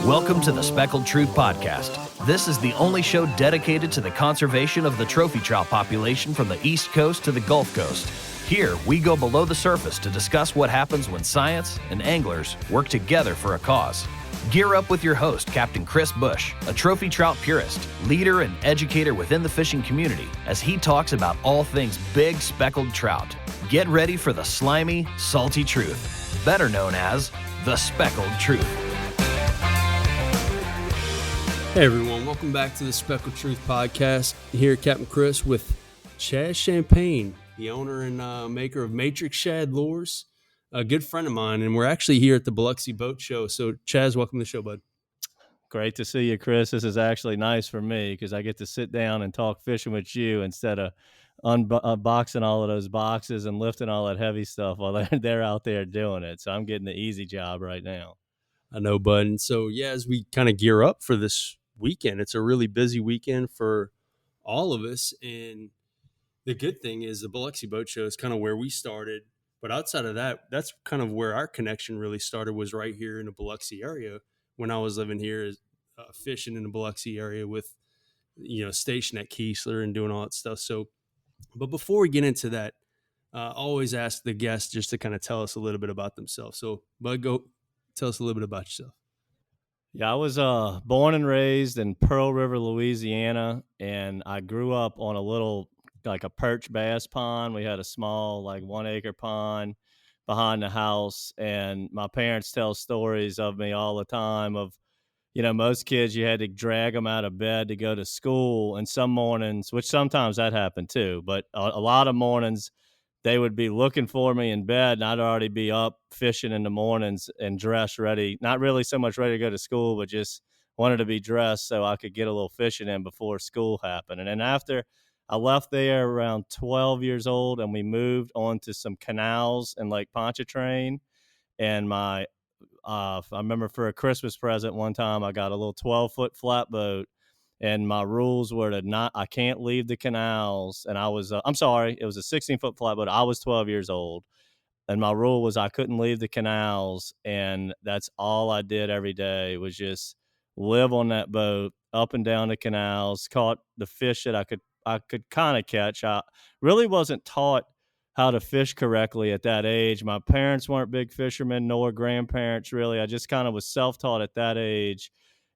Welcome to the Speckled Truth Podcast. This is the only show dedicated to the conservation of the trophy trout population from the East Coast to the Gulf Coast. Here, we go below the surface to discuss what happens when science and anglers work together for a cause. Gear up with your host, Captain Chris Bush, a trophy trout purist, leader and educator within the fishing community, as he talks about all things big speckled trout. Get ready for the slimy, salty truth, better known as the Speckled Truth. Hey everyone, welcome back to the Speckled Truth Podcast. Here, Captain Chris with Chaz Champagne, the owner and maker of Matrix Shad lures, a good friend of mine, and we're actually here at the Biloxi Boat Show. So, Chaz, welcome to the show, bud. Great to see you, Chris. This is actually nice for me because I get to sit down and talk fishing with you instead of unboxing all of those boxes and lifting all that heavy stuff while they're out there doing it. So I'm getting the easy job right now. I know, bud. And so, yeah, as we kind of gear up for this weekend, it's a really busy weekend for all of us. And the good thing is the Biloxi Boat Show is kind of where we started. But outside of that, that's kind of where our connection really started, was right here in the Biloxi area when I was living here, fishing in the Biloxi area with, stationed at Keesler and doing all that stuff. So, but before we get into that, I always ask the guests just to kind of tell us a little bit about themselves. So, Bud, go tell us a little bit about yourself. Yeah, I was born and raised in Pearl River, Louisiana, and I grew up on a little, like a perch bass pond. We had a small, 1 acre pond behind the house, and my parents tell stories of me all the time of, most kids, you had to drag them out of bed to go to school, and some mornings, which sometimes that happened too, but a lot of mornings, they would be looking for me in bed, and I'd already be up fishing in the mornings and dressed ready, not really so much ready to go to school, but just wanted to be dressed so I could get a little fishing in before school happened. And then after I left there around 12 years old, and we moved on to some canals in Lake Ponchartrain, and I remember for a Christmas present one time, I got a little 12-foot flatboat, and my rules were I can't leave the canals. And I was, I'm sorry, it was a 16-foot flatboat. I was 12 years old, and my rule was I couldn't leave the canals. And that's all I did every day, was just live on that boat up and down the canals, caught the fish that I could kind of catch. I really wasn't taught how to fish correctly at that age. My parents weren't big fishermen, nor grandparents really. I just kind of was self-taught at that age.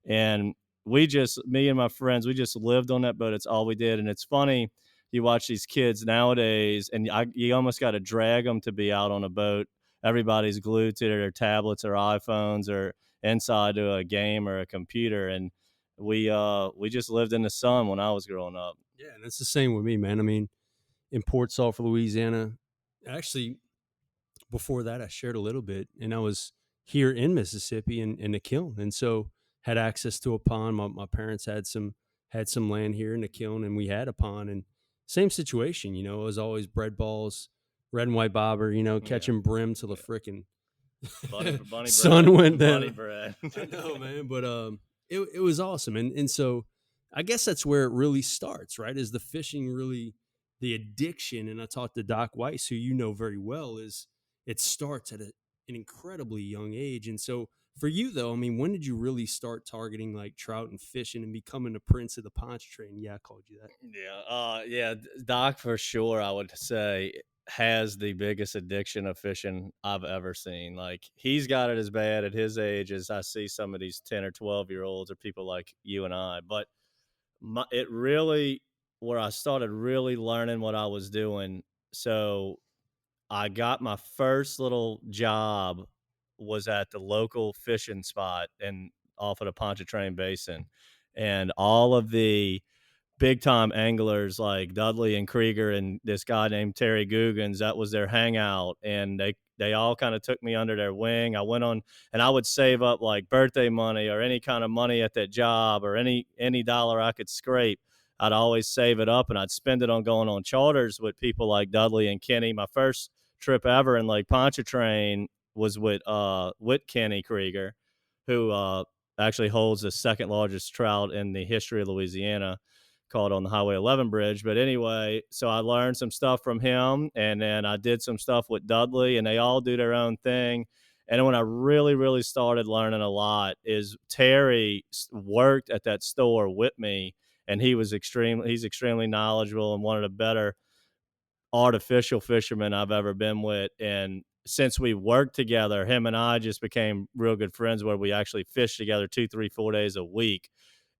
And me and my friends, we just lived on that boat. It's all we did. And it's funny, you watch these kids nowadays, and you almost got to drag them to be out on a boat. Everybody's glued to their tablets or iPhones or inside to a game or a computer. And we just lived in the sun when I was growing up. Yeah, and it's the same with me, man. I mean, in Port Sulphur, Louisiana, actually, before that, I shared a little bit, and I was here in Mississippi in the kiln. And so had access to a pond. My parents had some land here in the kiln, and we had a pond. And same situation, it was always bread balls, red and white bobber, catching brim till the frickin' bunny sun bread. went down. Bunny bread. I know, man, but it was awesome. And so I guess that's where it really starts, right? Is the fishing really the addiction? And I talked to Doc Weiss, who you know very well, is it starts at an incredibly young age. And so for you, though, I mean, when did you really start targeting like trout and fishing and becoming a prince of the Pontchartrain? Yeah, I called you that. Yeah, Doc for sure, I would say, has the biggest addiction of fishing I've ever seen. Like, he's got it as bad at his age as I see some of these 10 or 12-year-olds or people like you and I. But it really, where I started really learning what I was doing. So I got my first little job was at the local fishing spot and off of the Pontchartrain Basin, and all of the big time anglers like Dudley and Krieger and this guy named Terry Googans, that was their hangout, and they all kind of took me under their wing. I went on, and I would save up like birthday money or any kind of money at that job, or any dollar I could scrape. I'd always save it up, and I'd spend it on going on charters with people like Dudley and Kenny. My first trip ever in Lake Ponchartrain was with Kenny Krieger, who actually holds the second largest trout in the history of Louisiana, called on the Highway 11 bridge. But anyway, so I learned some stuff from him, and then I did some stuff with Dudley, and they all do their own thing. And when I really, really started learning a lot is Terry worked at that store with me, and he's extremely knowledgeable and one of the better artificial fishermen I've ever been with. And since we worked together, him and I just became real good friends where we actually fish together 2, 3, 4 days a week.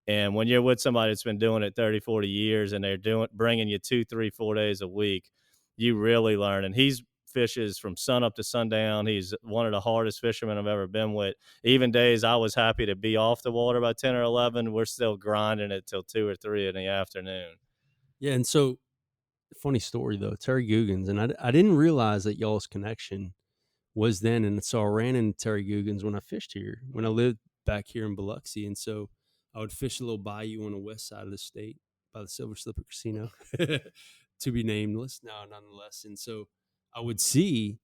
And when you're with somebody that's been doing it 30, 40 years and bringing you 2, 3, 4 days a week, you really learn. And he's fishes from sun up to sundown. He's one of the hardest fishermen I've ever been with. Even days I was happy to be off the water by 10 or 11, we're still grinding it till 2 or 3 in the afternoon. Yeah, and so funny story though, Terry Googans, and I didn't realize that y'all's connection was then, and so I ran into Terry Googans when I fished here, when I lived back here in Biloxi, and so I would fish a little bayou on the west side of the state by the Silver Slipper Casino, to be nameless now, nonetheless. And so I would see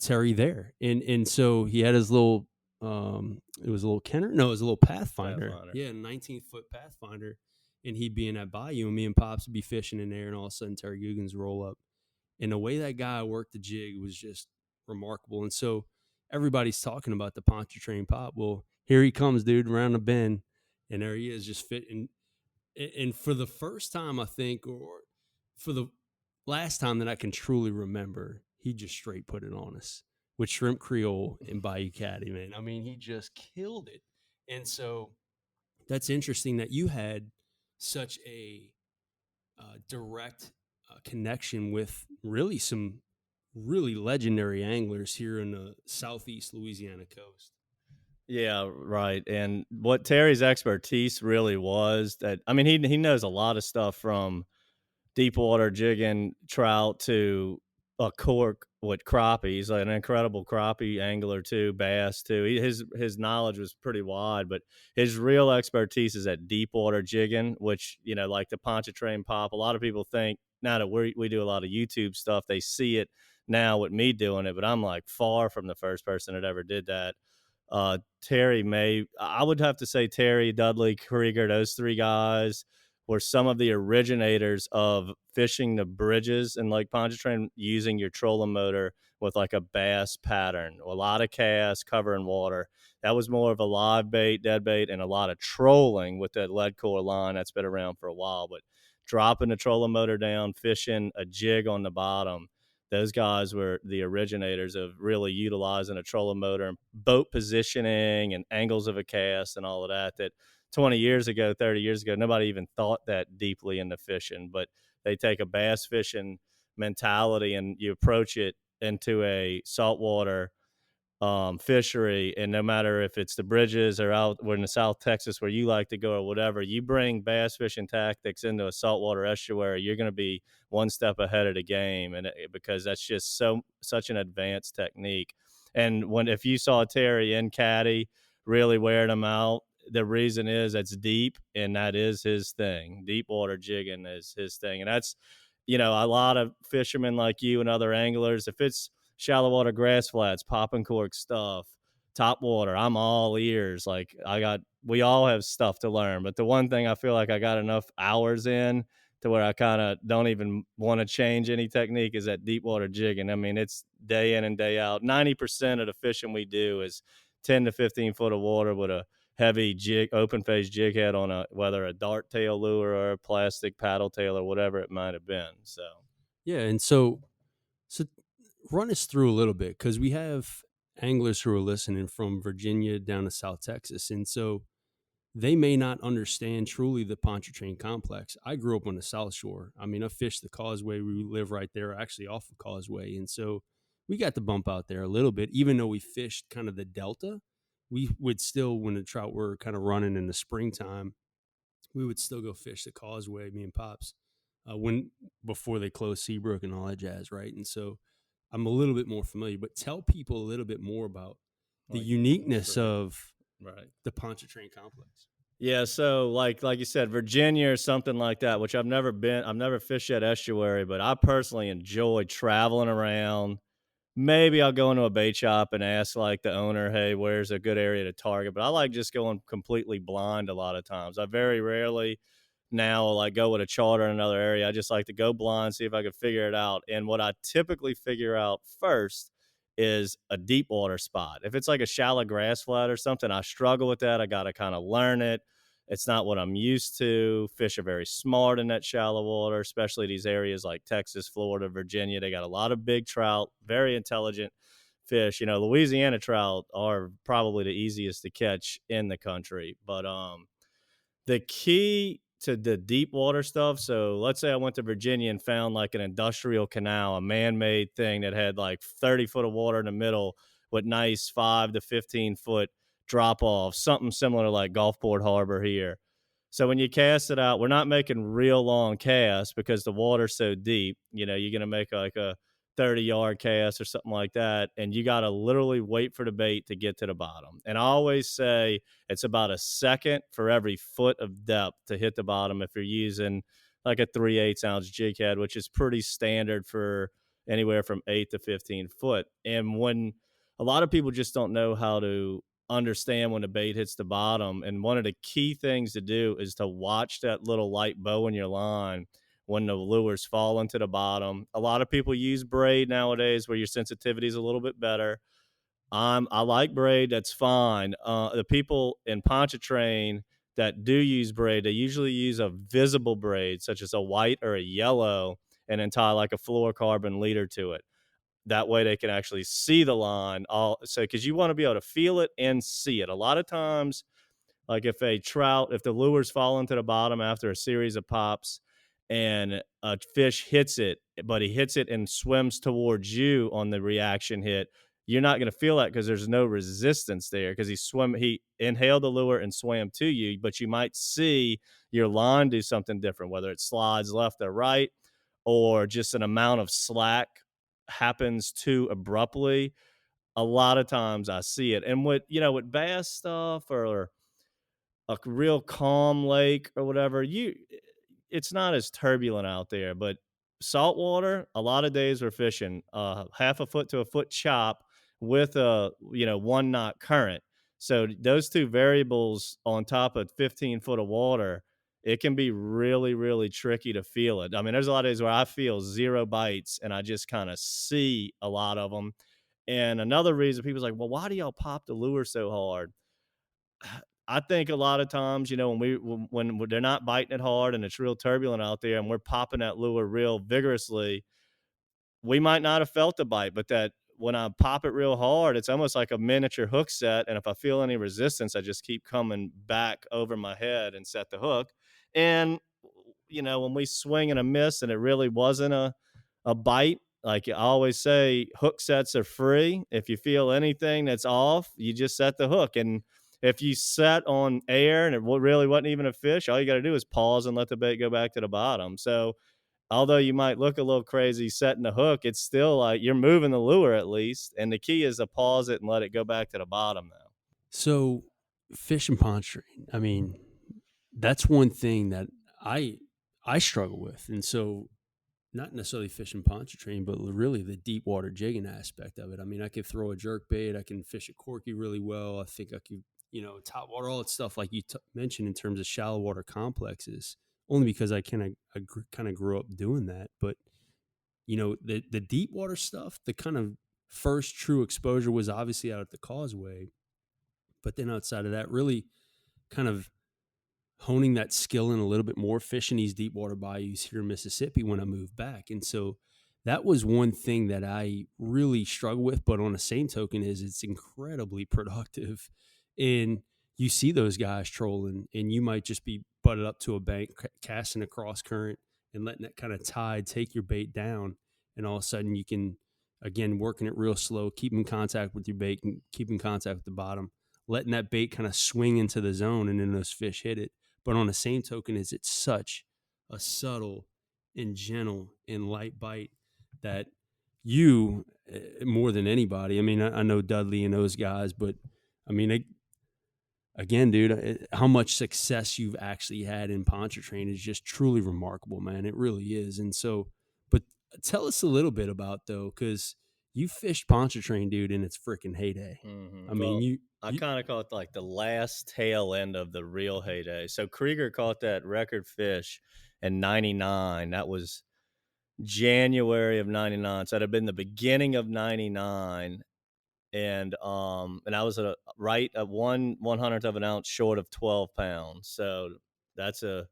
Terry there, and so he had his little, it was a little Kenner, no, it was a little Pathfinder. Yeah, 19-foot Pathfinder, and he'd be in that bayou, and me and Pops would be fishing in there, and all of a sudden Terry Googans roll up, and the way that guy worked the jig was just remarkable. And so everybody's talking about the Pontchartrain pop. Well, here he comes, dude, around the bend, and there he is, just fitting. And for the first time, I think, or for the last time that I can truly remember, he just straight put it on us with Shrimp Creole and Bayou Caddy, man. I mean, he just killed it. And so that's interesting that you had such a direct connection with really some really legendary anglers here in the southeast Louisiana coast. Yeah, right. And what Terry's expertise really was that, I mean, he knows a lot of stuff from Deepwater jigging trout to a cork with crappie. He's like an incredible crappie angler too, bass too. His knowledge was pretty wide, but his real expertise is at Deepwater jigging, which, you know, like the Pontchartrain pop. A lot of people think now that we do a lot of YouTube stuff, they see it now with me doing it, but I'm like far from the first person that ever did that. I would have to say Terry, Dudley, Krieger, those three guys were some of the originators of fishing the bridges in Lake Ponchartrain using your trolling motor with like a bass pattern, a lot of cast, covering water. That was more of a live bait, dead bait, and a lot of trolling with that lead core line that's been around for a while. But dropping the trolling motor down, fishing a jig on the bottom, those guys were the originators of really utilizing a trolling motor and boat positioning and angles of a cast and all of that 20 years ago, 30 years ago, nobody even thought that deeply into fishing, but they take a bass fishing mentality and you approach it into a saltwater fishery. And no matter if it's the bridges or out in the South Texas where you like to go or whatever, you bring bass fishing tactics into a saltwater estuary, you're going to be one step ahead of the game. And because that's just such an advanced technique. And if you saw Terry in caddy really wearing them out, the reason is it's deep, and that is his thing. Deep water jigging is his thing. And that's, you know, a lot of fishermen like you and other anglers, if it's shallow water grass flats, popping cork stuff, top water, I'm all ears. Like we all have stuff to learn, but the one thing I feel like I got enough hours in to where I kind of don't even want to change any technique is that deep water jigging. I mean, it's day in and day out. 90% of the fishing we do is 10 to 15 foot of water with a heavy jig, open face jig head on whether a dart tail lure or a plastic paddle tail or whatever it might have been. So, yeah. And so run us through a little bit, because we have anglers who are listening from Virginia down to South Texas. And so they may not understand truly the Pontchartrain complex. I grew up on the South Shore. I mean, I fished the Causeway. We live right there, actually off of Causeway. And so we got to bump out there a little bit, even though we fished kind of the Delta. We would still, when the trout were kind of running in the springtime, we would still go fish the Causeway, me and Pops, before they closed Seabrook and all that jazz, right? And so I'm a little bit more familiar, but tell people a little bit more about the uniqueness of the Pontchartrain complex. Yeah, so like you said, Virginia or something like that, which I've never fished that estuary, but I personally enjoy traveling around. Maybe I'll go into a bait shop and ask like the owner, hey, where's a good area to target? But I like just going completely blind a lot of times. I very rarely now like go with a charter in another area. I just like to go blind, see if I can figure it out. And what I typically figure out first is a deep water spot. If it's like a shallow grass flat or something, I struggle with that. I got to kind of learn it. It's not what I'm used to. Fish are very smart in that shallow water, especially these areas like Texas, Florida, Virginia. They got a lot of big trout, very intelligent fish. Louisiana trout are probably the easiest to catch in the country. But the key to the deep water stuff. So let's say I went to Virginia and found like an industrial canal, a man-made thing that had like 30 foot of water in the middle with nice 5 to 15 foot drop off, something similar to like Gulfport Harbor here. So when you cast it out, we're not making real long casts because the water's so deep. You're going to make like a 30-yard cast or something like that. And you got to literally wait for the bait to get to the bottom. And I always say it's about a second for every foot of depth to hit the bottom if you're using like a 3/8 ounce jig head, which is pretty standard for anywhere from 8 to 15 foot. And when a lot of people just don't know how to understand when the bait hits the bottom. And one of the key things to do is to watch that little light bow in your line when the lures fall into the bottom. A lot of people use braid nowadays where your sensitivity is a little bit better. I like braid. That's fine. The people in Pontchartrain that do use braid, they usually use a visible braid, such as a white or a yellow, and then tie like a fluorocarbon leader to it. That way they can actually see the line. Because you want to be able to feel it and see it. A lot of times, like if the lures fall into the bottom after a series of pops and a fish hits it, but he hits it and swims towards you on the reaction hit, you're not going to feel that because there's no resistance there because he inhaled the lure and swam to you, but you might see your line do something different, whether it slides left or right or just an amount of slack happens too abruptly. A lot of times I see it. And with bass stuff or a real calm lake or whatever, it's not as turbulent out there. But saltwater, a lot of days we're fishing half a foot to a foot chop with a 1 knot current. So those two variables on top of 15 foot of water, it can be really, really tricky to feel it. I mean, there's a lot of days where I feel 0 bites and I just kind of see a lot of them. And another reason people's like, well, why do y'all pop the lure so hard? I think a lot of times, when they're not biting it hard and it's real turbulent out there and we're popping that lure real vigorously, we might not have felt the bite, but that when I pop it real hard, it's almost like a miniature hook set. And if I feel any resistance, I just keep coming back over my head and set the hook. And, when we swing and a miss and it really wasn't a bite, like I always say, hook sets are free. If you feel anything that's off, you just set the hook. And if you set on air and it really wasn't even a fish, all you got to do is pause and let the bait go back to the bottom. So although you might look a little crazy setting the hook, it's still like you're moving the lure at least. And the key is to pause it and let it go back to the bottom now. So fish and Pontchartrain, I mean, that's one thing that I struggle with. And so not necessarily fishing Pontchartrain, but really the deep water jigging aspect of it. I mean, I could throw a jerk bait. I can fish a corky really well. I think I could, top water, all that stuff like you mentioned in terms of shallow water complexes, only because I kind of grew up doing that. But, the deep water stuff, the kind of first true exposure was obviously out at the Causeway. But then outside of that, really kind of honing that skill in a little bit more, fishing these deep water bayous here in Mississippi when I moved back. And so that was one thing that I really struggle with. But on the same token is it's incredibly productive. And you see those guys trolling and you might just be butted up to a bank, casting a cross current and letting that kind of tide take your bait down. And all of a sudden you can, again, working it real slow, keep in contact with your bait and keep in contact with the bottom, letting that bait kind of swing into the zone and then those fish hit it. But on the same token is it's such a subtle and gentle and light bite that you, more than anybody, I mean, I know Dudley and those guys, but I mean, again, dude, how much success you've actually had in Pontchartrain is just truly remarkable, man. It really is. And so, but tell us a little bit about, though, because you fished Pontchartrain, dude, in its freaking heyday. Mm-hmm. I mean, I kind of call it like the last tail end of the real heyday. So Krieger caught that record fish in 99. That was January of 99. So it had been the beginning of 99. and I was at 1/100th of an ounce short of 12 pounds. So that's a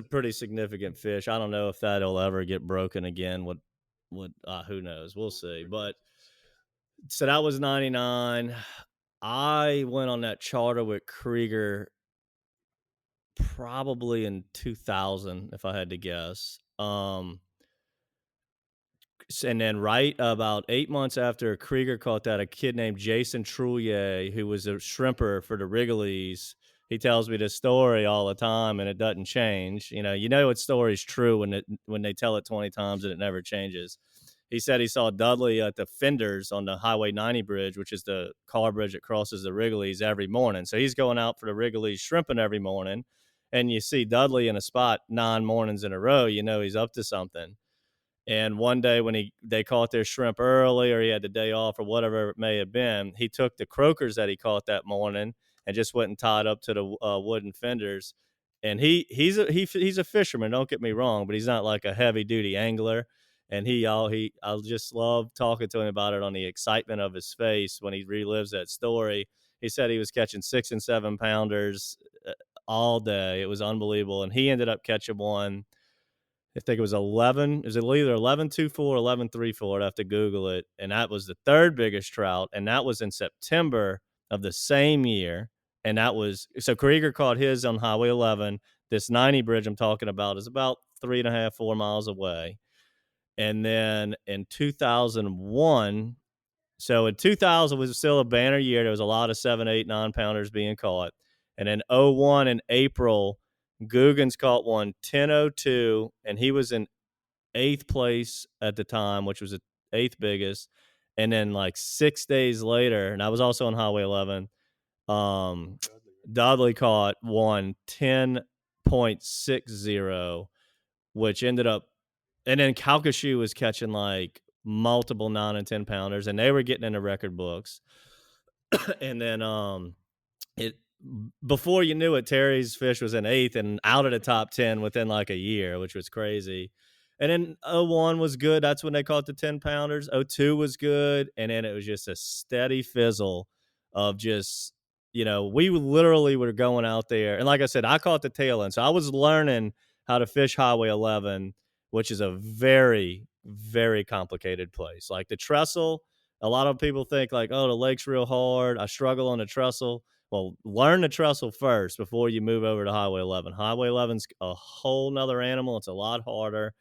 pretty significant fish. I don't know if that'll ever get broken again. Who knows? We'll see. But so that was 99. I went on that charter with Krieger probably in 2000, if I had to guess. And then right about 8 months after Krieger caught that, a kid named Jason Trouillet, who was a shrimper for the Wrigley's, he tells me this story all the time, and it doesn't change. You know what story's true when they tell it 20 times and it never changes. He said he saw Dudley at the fenders on the Highway 90 bridge, which is the car bridge that crosses the Wrigley's, every morning. So he's going out for the Wrigley's shrimping every morning, and you see Dudley in a spot 9 mornings in a row, you know he's up to something. And one day when they caught their shrimp early, or he had the day off or whatever it may have been, he took the croakers that he caught that morning and just went and tied up to the wooden fenders. And he's a fisherman, don't get me wrong, but he's not like a heavy duty angler. And I just love talking to him about it, on the excitement of his face when he relives that story. He said he was catching 6 and 7 pounders all day. It was unbelievable. And he ended up catching one. I think it was 11. It was either 11.24 or 11.34. I'd have to Google it. And that was the third biggest trout. And that was in September of the same year. And so Krieger caught his on Highway 11. This 90 bridge I'm talking about is about 3.5, 4 miles away. And then in 2001, so in 2000 was still a banner year. There was a lot of 7, 8, 9 pounders being caught. And in 01 in April, Googans caught one 10.02, and he was in 8th place at the time, which was the 8th biggest. And then like 6 days later, and I was also on Highway 11, Dudley caught one 10.60, which ended up, and then Calcasieu was catching like multiple 9 and 10 pounders, and they were getting in the record books. And then it before you knew it, Terry's fish was in 8th and out of the top 10 within like a year, which was crazy. And then 01 was good. That's when they caught the 10 pounders. 02 was good. And then it was just a steady fizzle of just, we literally were going out there. And like I said, I caught the tail end. So I was learning how to fish Highway 11, which is a very, very complicated place. Like the trestle, a lot of people think like, oh, the lake's real hard. I struggle on the trestle. Well, learn the trestle first before you move over to Highway 11. Highway 11's a whole nother animal. It's a lot harder,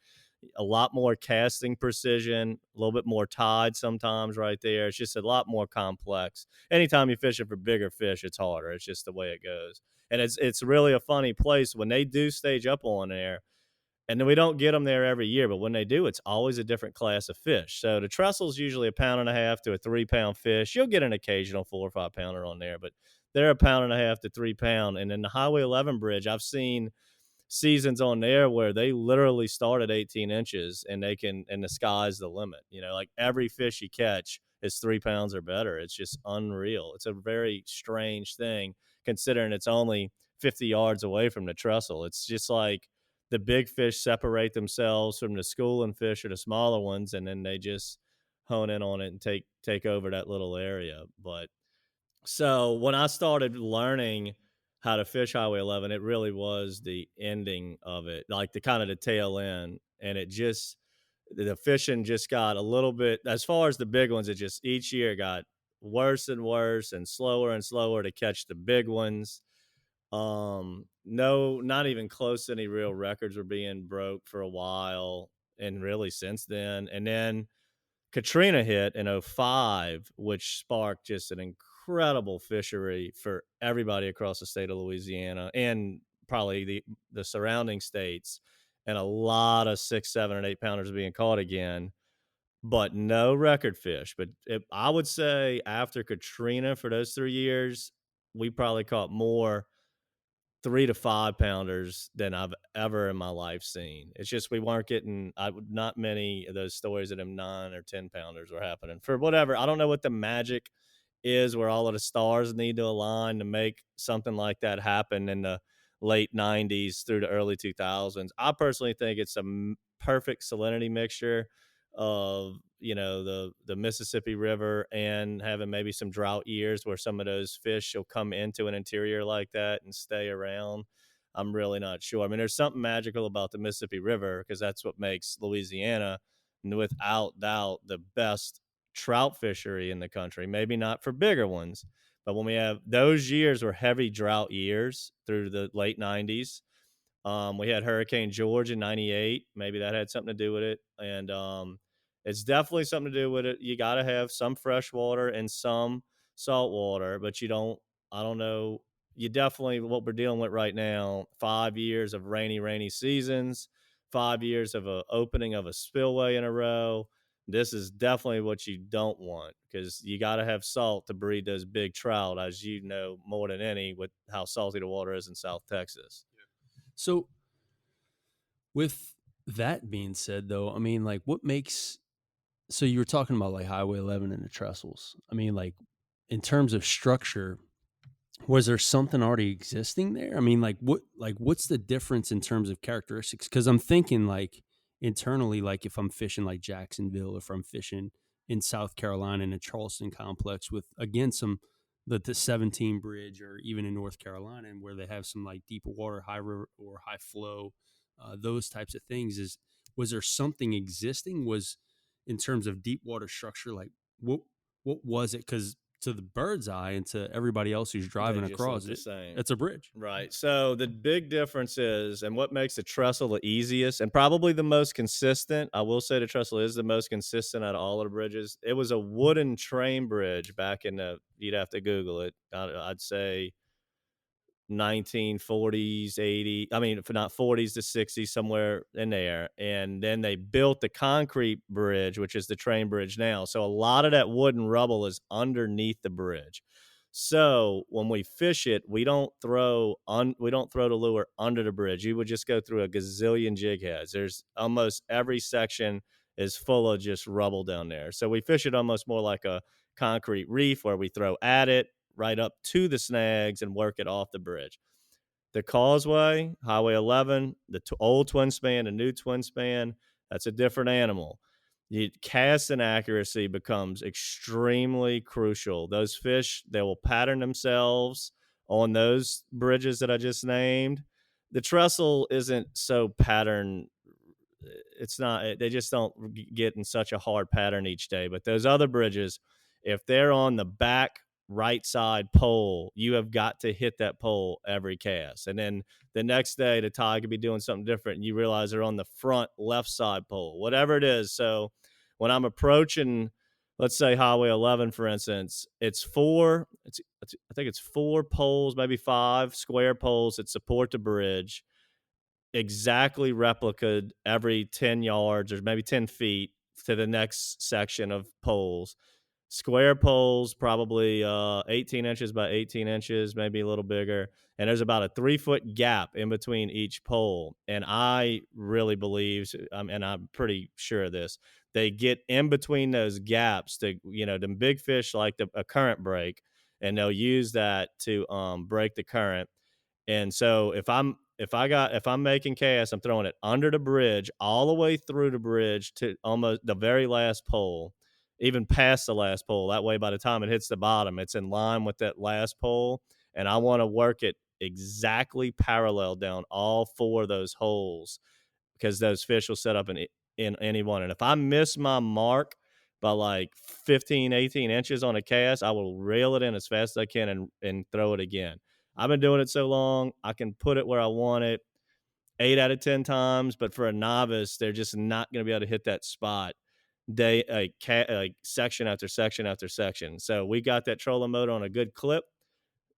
a lot more casting precision, a little bit more tide sometimes right there. It's just a lot more complex. Anytime you're fishing for bigger fish, it's harder. It's just the way it goes. And it's really a funny place when they do stage up on there. And then we don't get them there every year, but when they do, it's always a different class of fish. So the trestle's usually 1.5 pounds to a 3 pound fish. You'll get an occasional 4 or 5 pounder on there, but they're 1.5 pounds to 3 pound. And in the Highway 11 bridge, I've seen seasons on there where they literally start at 18 inches and the sky's the limit. Like every fish you catch is 3 pounds or better. It's just unreal. It's a very strange thing considering it's only 50 yards away from the trestle. It's just like the big fish separate themselves from the schooling fish or the smaller ones, and then they just hone in on it and take over that little area. But so when I started learning how to fish Highway 11, it really was the ending of it, like the kind of the tail end. And the fishing just got a little bit, as far as the big ones, it just each year got worse and worse and slower to catch the big ones. No, not even close to any real records were being broke for a while, and really since then. And then Katrina hit in 05, which sparked just an incredible fishery for everybody across the state of Louisiana and probably the surrounding states, and a lot of 6, 7, and 8 pounders being caught again, but no record fish. But I would say after Katrina, for those 3 years, we probably caught more 3 to 5 pounders than I've ever in my life seen. It's just we weren't getting not many of those stories of them 9 or 10 pounders were happening for whatever. I don't know what the magic is where all of the stars need to align to make something like that happen in the late 90s through the early 2000s. I personally think it's a perfect salinity mixture of, the Mississippi River, and having maybe some drought years where some of those fish will come into an interior like that and stay around. I'm really not sure. I mean, there's something magical about the Mississippi River because that's what makes Louisiana, without doubt, the best trout fishery in the country. Maybe not for bigger ones, but when we have those years were heavy drought years through the late 90s. We had Hurricane George in '98. Maybe that had something to do with it. And it's definitely something to do with it. You got to have some fresh water and some salt water, but I don't know. You definitely, what we're dealing with right now, 5 years of rainy seasons, 5 years of a opening of a spillway in a row. This is definitely what you don't want because you got to have salt to breed those big trout, as you know more than any with how salty the water is in South Texas. So with that being said, though, I mean, like, what makes, so you were talking about like Highway 11 and the trestles. I mean, like, in terms of structure, was there something already existing there? I mean, what's the difference in terms of characteristics? Because I'm thinking like internally, like if I'm fishing like Jacksonville, if I'm fishing in South Carolina in a Charleston complex with again the 17 bridge, or even in North Carolina, and where they have some like deeper water, high river or high flow, those types of things. Was there something existing? Was in terms of deep water structure, like what was it? Because to the bird's eye and to everybody else who's driving across it, it's a bridge. Right. So the big difference is, and what makes the trestle the easiest and probably the most consistent, I will say the trestle is the most consistent out of all of the bridges. It was a wooden train bridge back in you'd have to Google it. I'd say 1940s, 80, I mean, if not 40s to 60s, somewhere in there. And then they built the concrete bridge, which is the train bridge now. So a lot of that wooden rubble is underneath the bridge. So when we fish it, we don't throw the lure under the bridge. You would just go through a gazillion jig heads. There's almost every section is full of just rubble down there. So we fish it almost more like a concrete reef where we throw at it, right up to the snags, and work it off the bridge. The causeway, Highway 11, the old twin span, the new twin span, that's a different animal. Casting accuracy becomes extremely crucial. Those fish, they will pattern themselves on those bridges that I just named. The trestle isn't so pattern. It's not, they just don't get in such a hard pattern each day. But those other bridges, if they're on the back right side pole, you have got to hit that pole every cast. And then the next day, the tide could be doing something different, and you realize they're on the front left side pole, whatever it is. So when I'm approaching, let's say Highway 11, for instance, I think it's 4 poles, maybe 5 square poles that support the bridge, exactly replicated every 10 yards or maybe 10 feet to the next section of poles. Square poles, probably 18 inches by 18 inches, maybe a little bigger. And there's about a 3-foot gap in between each pole. And I really believe, and I'm pretty sure of this, they get in between those gaps to, the big fish like a current break, and they'll use that to break the current. And so if I'm making casts, I'm throwing it under the bridge, all the way through the bridge to almost the very last pole, even past the last pole. That way, by the time it hits the bottom, it's in line with that last pole. And I want to work it exactly parallel down all 4 of those holes, because those fish will set up in any one. And if I miss my mark by like 15, 18 inches on a cast, I will reel it in as fast as I can and throw it again. I've been doing it so long, I can put it where I want it 8 out of 10 times. But for a novice, they're just not going to be able to hit that spot section after section after section. So we got that trolling motor on a good clip.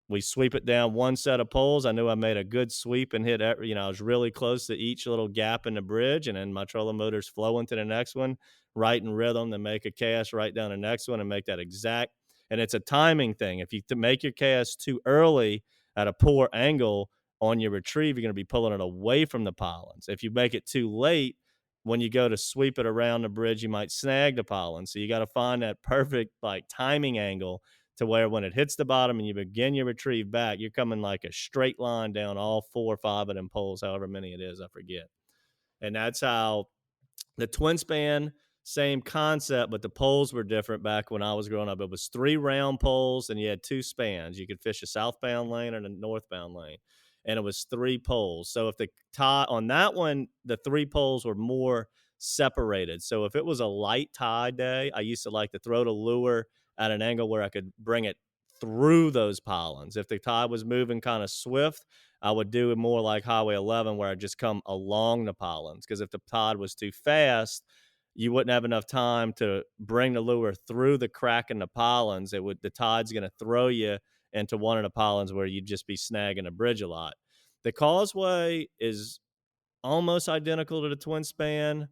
We sweep it down one set of poles. I knew I made a good sweep and hit, I was really close to each little gap in the bridge. And then my trolling motor's flowing to the next one, right in rhythm to make a cast right down the next one and make that exact. And it's a timing thing. If you make your cast too early at a poor angle on your retrieve, you're going to be pulling it away from the pollens. If you make it too late, when you go to sweep it around the bridge, you might snag the pollen. So you got to find that perfect timing angle to where when it hits the bottom and you begin your retrieve back, you're coming like a straight line down all 4 or 5 of them poles, however many it is, I forget. And that's how the twin span same concept, but the poles were different back when I was growing up. It was 3 round poles, and you had 2 spans. You could fish a southbound lane and a northbound lane, and it was 3 poles. So if the tide on that one, the 3 poles were more separated. So if it was a light tide day, I used to like to throw the lure at an angle where I could bring it through those pollen. If the tide was moving kind of swift, I would do it more like Highway 11, where I just come along the pollens. Because if the tide was too fast, you wouldn't have enough time to bring the lure through the crack in the pollens. The tide's going to throw you into one of the pollens where you'd just be snagging a bridge a lot. The causeway is almost identical to the twin span.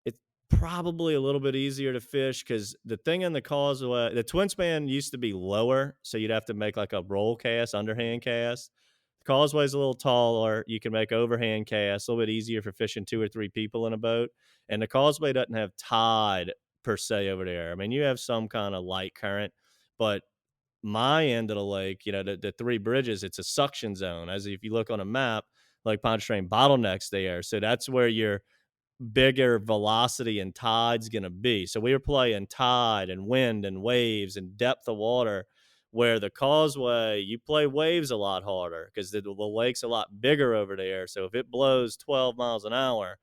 It's probably a little bit easier to fish because the thing in the causeway, the twin span used to be lower, so you'd have to make like a roll cast, underhand cast. The causeway's a little taller. You can make overhand casts, a little bit easier for fishing 2 or 3 people in a boat. And the causeway doesn't have tide per se over there. I mean, you have some kind of light current, but my end of the lake, the 3 bridges, it's a suction zone. As if you look on a map, Lake Ponchartrain bottlenecks there. So that's where your bigger velocity and tide's going to be. So we were playing tide and wind and waves and depth of water, where the causeway, you play waves a lot harder because the lake's a lot bigger over there. So if it blows 12 miles an hour,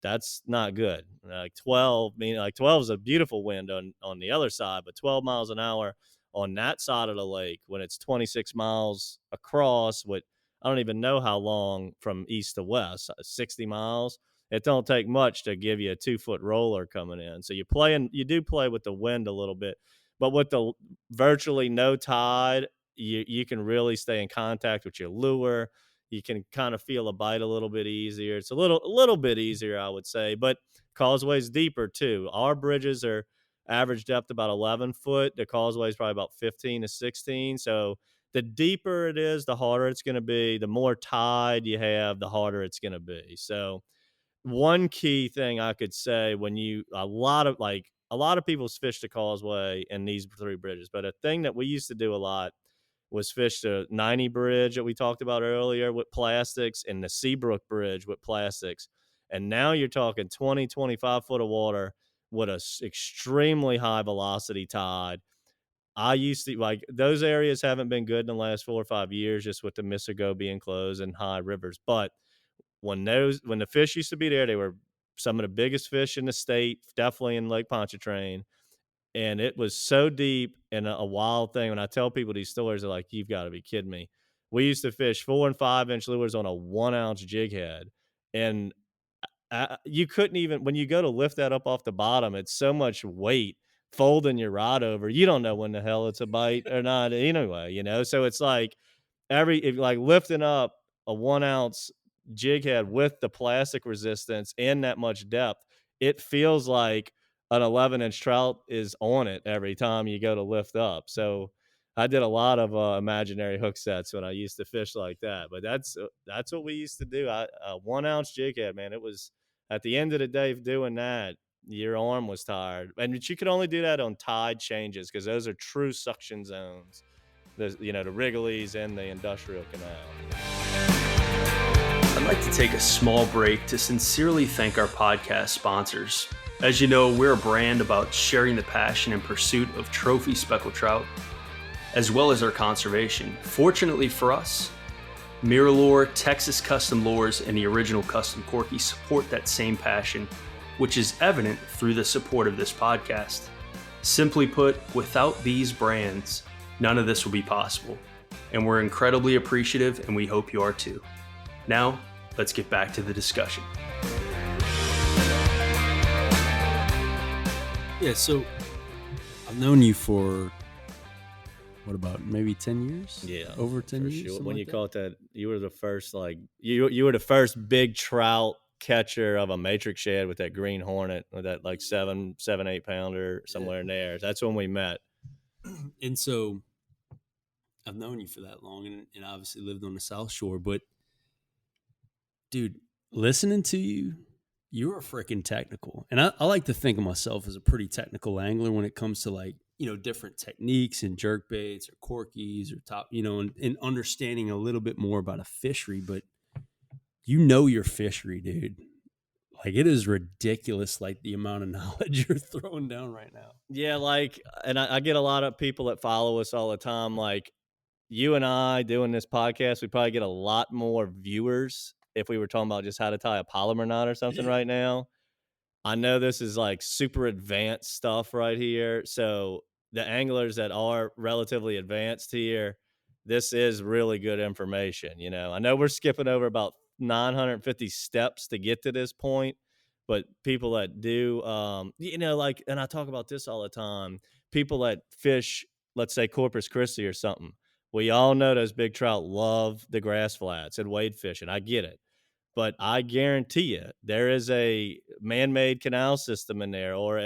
that's not good. Like 12, meaning like 12 is a beautiful wind on the other side, but 12 miles an hour on that side of the lake when it's 26 miles across, what I don't even know how long from east to west, 60 miles. It don't take much to give you a 2-foot roller coming in. So you do play with the wind a little bit, but with the virtually no tide, you can really stay in contact with your lure. You can kind of feel a bite a little bit easier. It's a little bit easier, I would say, but causeway's deeper too. Our bridges are average depth about 11 foot. The causeway is probably about 15 to 16. So the deeper it is, the harder it's going to be. The more tide you have, the harder it's going to be. So one key thing I could say a lot of people fish the causeway in these 3 bridges, but a thing that we used to do a lot was fish the 90 bridge that we talked about earlier with plastics and the Seabrook bridge with plastics. And now you're talking 20, 25 foot of water with a extremely high velocity tide. I used to like those areas haven't been good in the last 4 or 5 years, just with the Missigo being closed and high rivers. But when the fish used to be there, they were some of the biggest fish in the state, definitely in Lake Pontchartrain. And it was so deep and a wild thing. When I tell people these stories, they're like, you've got to be kidding me. We used to fish 4 and 5 inch lures on a 1 ounce jig head. And you couldn't even, when you go to lift that up off the bottom, it's so much weight folding your rod over. You don't know when the hell it's a bite or not anyway, So it's like if like lifting up a 1 ounce jig head with the plastic resistance and that much depth, it feels like an 11-inch trout is on it every time you go to lift up. So I did a lot of imaginary hook sets when I used to fish like that. But that's what we used to do. A 1 ounce jig head, man. It was at the end of the day doing that, your arm was tired, and you could only do that on tide changes because those are true suction zones. The Wrigley's and the Industrial Canal. I'd like to take a small break to sincerely thank our podcast sponsors. As you know, we're a brand about sharing the passion and pursuit of trophy speckled trout, as well as our conservation. Fortunately for us, Mirror, Texas Custom Lures, and the Original Custom Corky support that same passion, which is evident through the support of this podcast. Simply put, without these brands, none of this will be possible. And we're incredibly appreciative, and we hope you are too. Now, let's get back to the discussion. Yeah, so I've known you for, what about maybe 10 years? Yeah. Over 10 years? Sure. When like you that? caught that, you were the first, you were the first big trout catcher of a Matrix Shad with that green hornet, with that 7-8 pounder somewhere in there. That's when we met. And so I've known you for that long and obviously lived on the South Shore, but dude, listening to you, you're freaking technical. And I like to think of myself as a pretty technical angler when it comes to different techniques and jerk baits or corkies or top, and understanding a little bit more about a fishery, but your fishery, dude. Like, it is ridiculous, like, the amount of knowledge you're throwing down right now. Yeah, like, and I get a lot of people that follow us all the time. Like, you and I doing this podcast, we probably get a lot more viewers if we were talking about just how to tie a polymer knot or something right now. I know this is like super advanced stuff right here. So the anglers that are relatively advanced here, this is really good information. You know, I know we're skipping over about 950 steps to get to this point, but people that do, you know, like, and I talk about this all the time, people that fish, let's say Corpus Christi or something. We all know those big trout love the grass flats and wade fishing. I get it, but I guarantee you there is a man-made canal system in there, or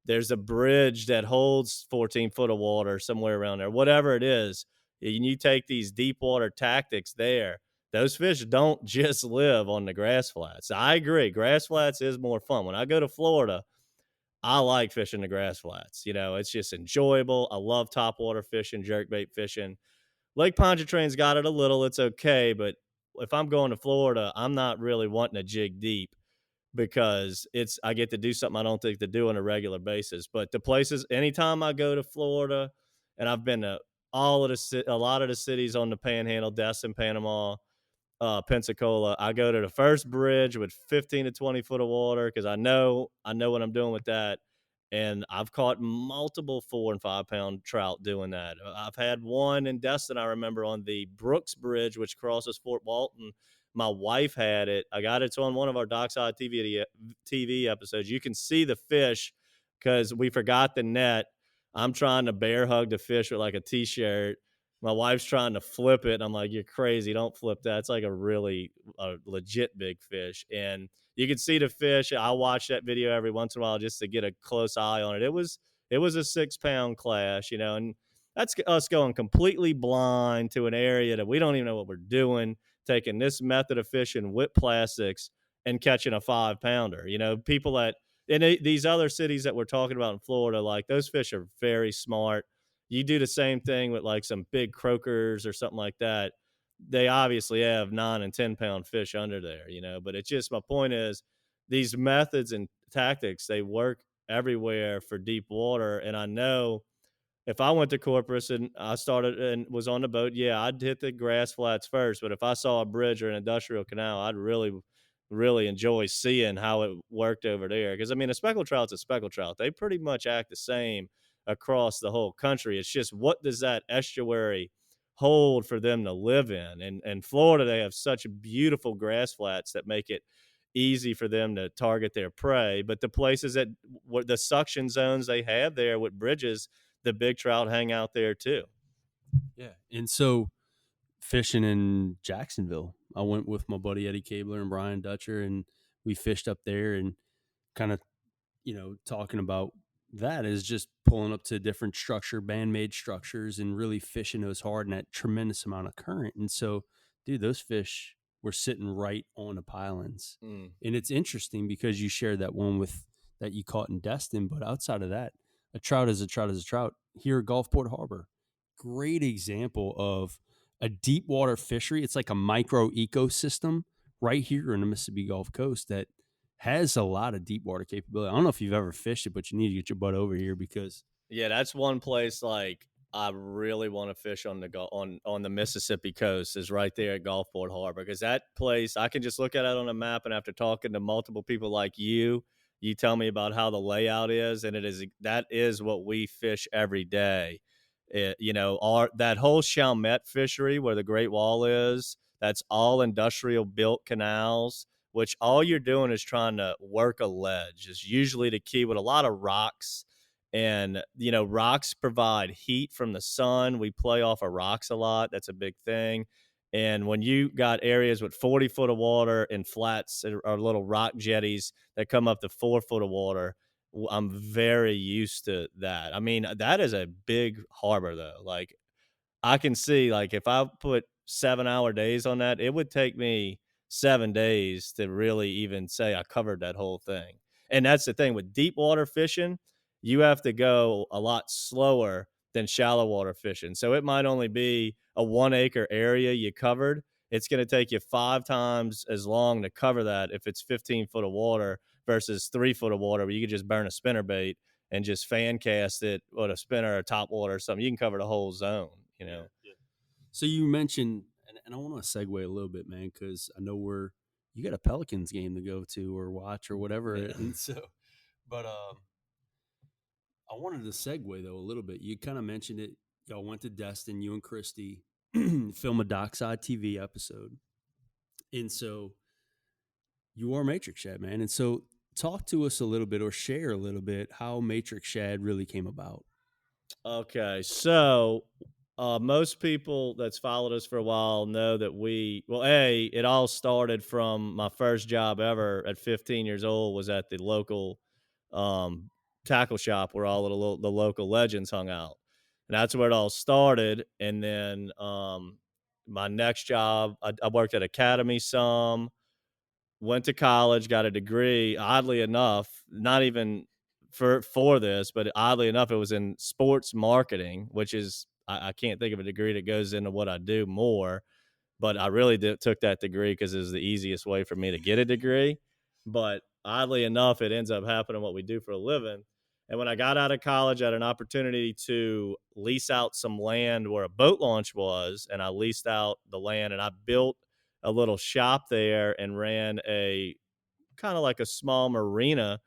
there's a bridge that holds 14 foot of water somewhere around there, whatever it is. And you take these deep water tactics there, those fish don't just live on the grass flats. I agree, grass flats is more fun. When I go to Florida, I like fishing the grass flats. You know, it's just enjoyable. I love topwater fishing, jerkbait fishing. Lake Ponchartrain's got it a little. It's okay, but if I'm going to Florida, I'm not really wanting to jig deep because I get to do something I don't think to do on a regular basis. But the places, anytime I go to Florida, and I've been to a lot of the cities on the Panhandle, Destin, Panama, Pensacola. I go to the first bridge with 15 to 20 foot of water because I know what I'm doing with that. And I've caught multiple 4 and 5 pound trout doing that. I've had one in Destin, I remember, on the Brooks Bridge, which crosses Fort Walton. My wife had it. I got it on one of our Dockside TV episodes. You can see the fish because we forgot the net. I'm trying to bear hug the fish with like a t-shirt. My wife's trying to flip it. And I'm like, you're crazy. Don't flip that. It's like a legit big fish. And you can see the fish. I watch that video every once in a while just to get a close eye on it. It was a 6 pound clash, you know, and that's us going completely blind to an area that we don't even know what we're doing, taking this method of fishing with plastics and catching a 5 pounder. You know, people that in these other cities that we're talking about in Florida, like those fish are very smart. You do the same thing with like some big croakers or something like that. They obviously have 9 and 10 pound fish under there, you know, but it's just, my point is these methods and tactics, they work everywhere for deep water. And I know if I went to Corpus and I started and was on the boat, yeah, I'd hit the grass flats first. But if I saw a bridge or an industrial canal, I'd really, really enjoy seeing how it worked over there. Because I mean, a speckled trout's a speckled trout. They pretty much act the same across the whole country. It's just, what does that estuary hold for them to live in? And Florida, they have such beautiful grass flats that make it easy for them to target their prey. But the places that the suction zones they have there with bridges, the big trout hang out there too. Yeah. And so fishing in Jacksonville, I went with my buddy Eddie Cabler and Brian Dutcher, and we fished up there and kind of, you know, talking about that is just pulling up to different man-made structures and really fishing those hard in that tremendous amount of current. And so, dude, those fish were sitting right on the pylons. And it's interesting because you shared that one with that you caught in Destin, but outside of that, a trout is a trout is a trout. Here at Gulfport Harbor, great example of a deep water fishery. It's like a micro ecosystem right here in the Mississippi Gulf Coast that has a lot of deep water capability. I don't know if you've ever fished it, but you need to get your butt over here because yeah, that's one place like I really want to fish on the Mississippi coast is right there at Gulfport Harbor, because that place I can just look at it on a map, and after talking to multiple people like you tell me about how the layout is, and that is what we fish every day. You know, that whole Chalmette fishery where the Great Wall is, that's all industrial built canals, which all you're doing is trying to work a ledge. Is usually the key, with a lot of rocks. And, you know, rocks provide heat from the sun. We play off of rocks a lot. That's a big thing. And when you got areas with 40 foot of water and flats or little rock jetties that come up to 4 foot of water, I'm very used to that. I mean, that is a big harbor, though. Like, I can see, like, if I put 7 hour days on that, it would take me 7 days to really even say I covered that whole thing. And that's the thing with deep water fishing, you have to go a lot slower than shallow water fishing. So it might only be a 1 acre area you covered, it's going to take you 5 times as long to cover that if it's 15 foot of water versus 3 foot of water where you could just burn a spinner bait and just fan cast it with a spinner or top water or something. You can cover the whole zone, you know. Yeah. So you mentioned, and I want to segue a little bit, man, because I know you got a Pelicans game to go to or watch or whatever, and so, but I wanted to segue though a little bit. You kind of mentioned it. Y'all went to Destin, you and Christy, film a Dockside TV episode, and so you are Matrix Shad, man. And so, talk to us a little bit, or share a little bit, how Matrix Shad really came about. Okay, so most people that's followed us for a while know that it all started from my first job ever at 15 years old was at the local um, tackle shop where all of the local legends hung out. And that's where it all started. And then my next job, I worked at Academy some, went to college, got a degree. Oddly enough, not even for this, but oddly enough, it was in sports marketing, which is I can't think of a degree that goes into what I do more. But I really took that degree because it was the easiest way for me to get a degree. But oddly enough, it ends up happening what we do for a living. And when I got out of college, I had an opportunity to lease out some land where a boat launch was, and I leased out the land and I built a little shop there and ran a kind of like a small marina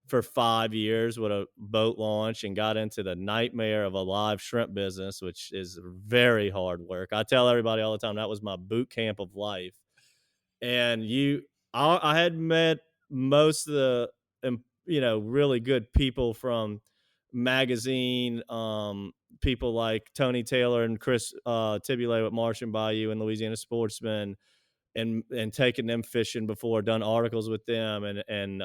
for 5 years with a boat launch and got into the nightmare of a live shrimp business, which is very hard work. I tell everybody all the time that was my boot camp of life. And I had met most of the, really good people from magazine, people like Tony Taylor and Chris Tibule with Martian Bayou and Louisiana Sportsman, and taking them fishing before, done articles with them, and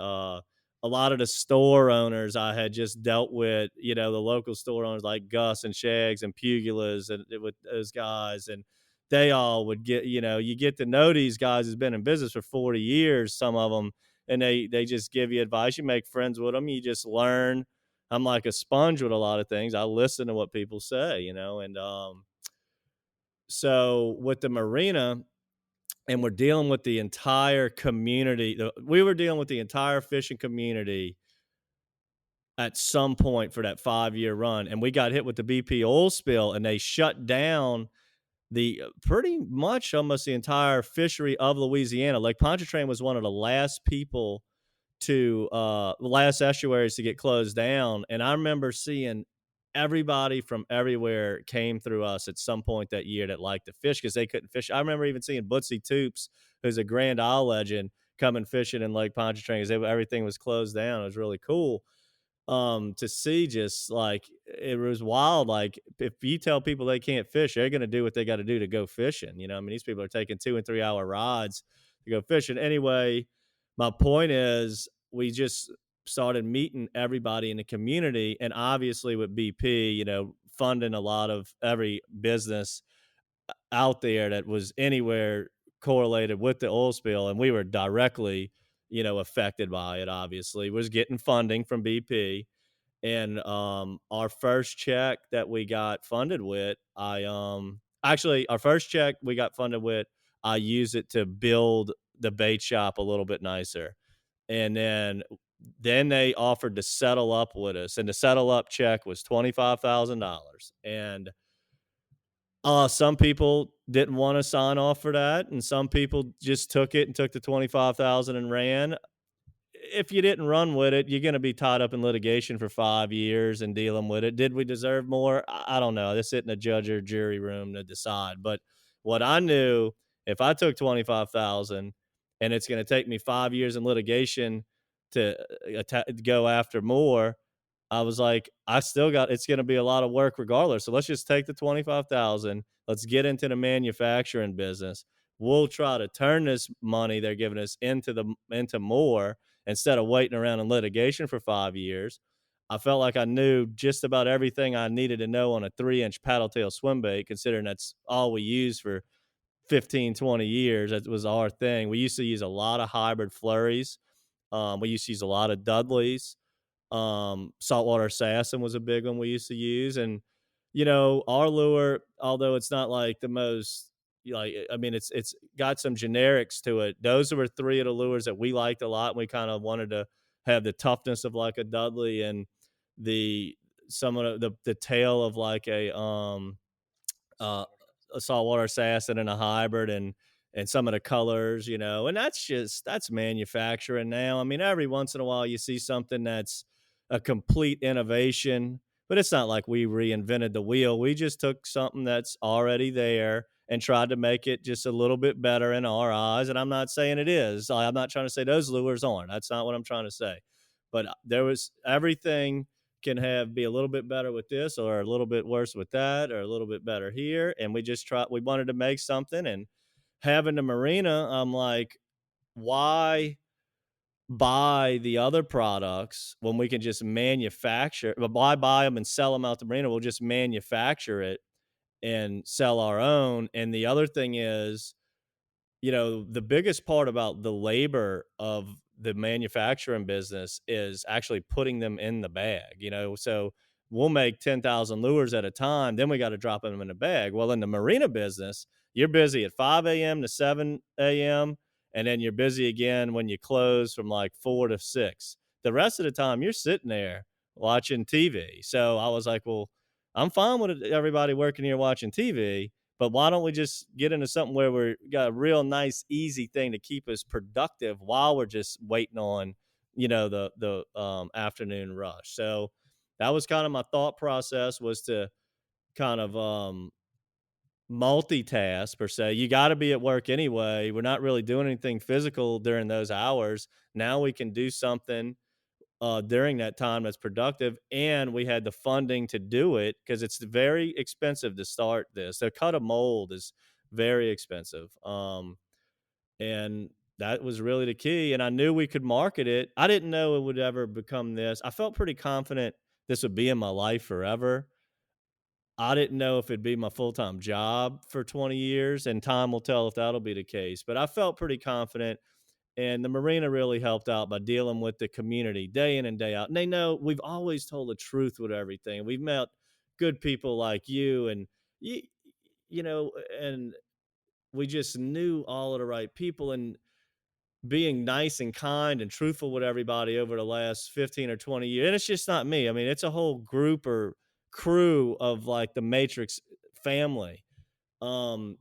a lot of the store owners I had just dealt with, the local store owners like Gus and Shags and Pugilas and with those guys, and they all would you get to know these guys who's been in business for 40 years, some of them, and they just give you advice. You make friends with them. You just learn. I'm like a sponge with a lot of things. I listen to what people say, and so with the marina, and we're dealing with the entire community. We were dealing with the entire fishing community at some point for that 5-year run. And we got hit with the BP oil spill, and they shut down the pretty much almost the entire fishery of Louisiana. Lake Ponchartrain was one of the last last estuaries to get closed down. And I remember seeing everybody from everywhere came through us at some point that year that liked to fish because they couldn't fish. I remember even seeing Bootsy Toops, who's a Grand Isle legend, coming fishing in Lake Pontchartrain because everything was closed down. It was really cool to see. Just like it was wild. Like if you tell people they can't fish, they're going to do what they got to do to go fishing. I mean, these people are taking 2 and 3 hour rides to go fishing. Anyway, my point is we just started meeting everybody in the community, and obviously with BP, funding a lot of every business out there that was anywhere correlated with the oil spill, and we were directly, affected by it. Obviously, was getting funding from BP, and our first check that we got funded with, our first check we got funded with, I used it to build the bait shop a little bit nicer, and then they offered to settle up with us, and the settle up check was $25,000, and some people didn't want to sign off for that, and some people just took it and took the 25,000 and ran. If you didn't run with it, you're going to be tied up in litigation for 5 years and dealing with it. Did we deserve more? I don't know. This isn't a judge or jury room to decide. But what I knew, if I took 25,000 and it's going to take me 5 years in litigation to go after more, I was like, it's going to be a lot of work regardless. So let's just take the 25,000. Let's get into the manufacturing business. We'll try to turn this money they're giving us into more instead of waiting around in litigation for 5 years. I felt like I knew just about everything I needed to know on a 3-inch paddle tail swim bait, considering that's all we used for 15, 20 years. That was our thing. We used to use a lot of hybrid flurries. We used to use a lot of Dudleys. Saltwater assassin was a big one we used to use. And, our lure, although it's not like the most like, I mean, it's got some generics to it. Those were three of the lures that we liked a lot. And we kind of wanted to have the toughness of like a Dudley and the some of the tail of like uh, a saltwater assassin and a hybrid and some of the colors, and that's manufacturing now. I mean, every once in a while you see something that's a complete innovation, but it's not like we reinvented the wheel. We just took something that's already there and tried to make it just a little bit better in our eyes. And I'm not saying it is. I'm not trying to say those lures aren't. That's not what I'm trying to say. But there was everything can be a little bit better with this or a little bit worse with that or a little bit better here. And we wanted to make something. And having the marina, I'm like, why buy the other products when we can just manufacture, but why buy them and sell them out the marina? We'll just manufacture it and sell our own. And the other thing is, the biggest part about the labor of the manufacturing business is actually putting them in the bag, so we'll make 10,000 lures at a time. Then we got to drop them in a bag. Well, in the marina business, you're busy at 5 a.m. to 7 a.m. And then you're busy again when you close from like 4 to 6. The rest of the time you're sitting there watching TV. So I was like, well, I'm fine with everybody working here watching TV, but why don't we just get into something where we got a real nice, easy thing to keep us productive while we're just waiting on, the afternoon rush. So that was kind of my thought process, was to kind of multitask per se. You got to be at work anyway. We're not really doing anything physical during those hours. Now we can do something during that time that's productive, and we had the funding to do it because it's very expensive to start this. The cut of mold is very expensive, and that was really the key. And I knew we could market it. I didn't know it would ever become this. I felt pretty confident this would be in my life forever. I didn't know if it'd be my full-time job for 20 years, and time will tell if that'll be the case. But I felt pretty confident, and the marina really helped out by dealing with the community day in and day out. And they know we've always told the truth with everything. We've met good people like you, and you, and we just knew all of the right people, and being nice and kind and truthful with everybody over the last 15 or 20 years. And it's just not me. I mean, it's a whole group or crew of like the Matrix family. um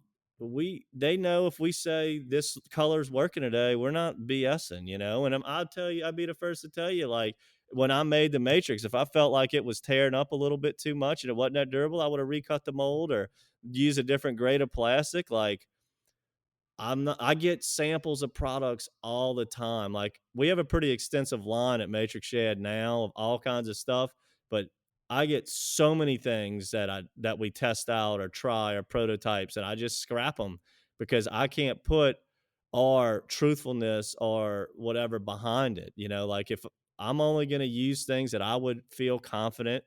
they know if we say this color's working today, we're not BSing, and I'll tell you, I'd be the first to tell you, like, when I made the Matrix, if I felt like it was tearing up a little bit too much and it wasn't that durable, I would have recut the mold or use a different grade of plastic. Like, I get samples of products all the time. Like, we have a pretty extensive line at Matrix Shad now of all kinds of stuff, but I get so many things that we test out or try or prototypes, and I just scrap them because I can't put our truthfulness or whatever behind it. Like, if I'm only going to use things that I would feel confident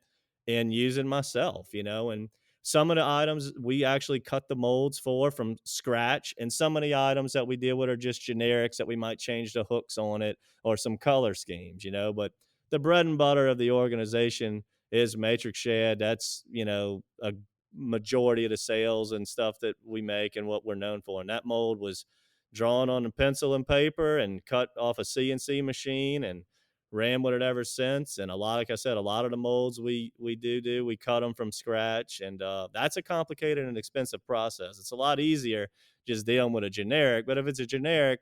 in using myself, and some of the items we actually cut the molds for from scratch, and some of the items that we deal with are just generics that we might change the hooks on it or some color schemes, but the bread and butter of the organization is Matrix Shad. That's, a majority of the sales and stuff that we make and what we're known for. And that mold was drawn on a pencil and paper and cut off a CNC machine and ran with it ever since. And like I said, a lot of the molds we we cut them from scratch, and that's a complicated and expensive process. It's a lot easier just dealing with a generic, but if it's a generic,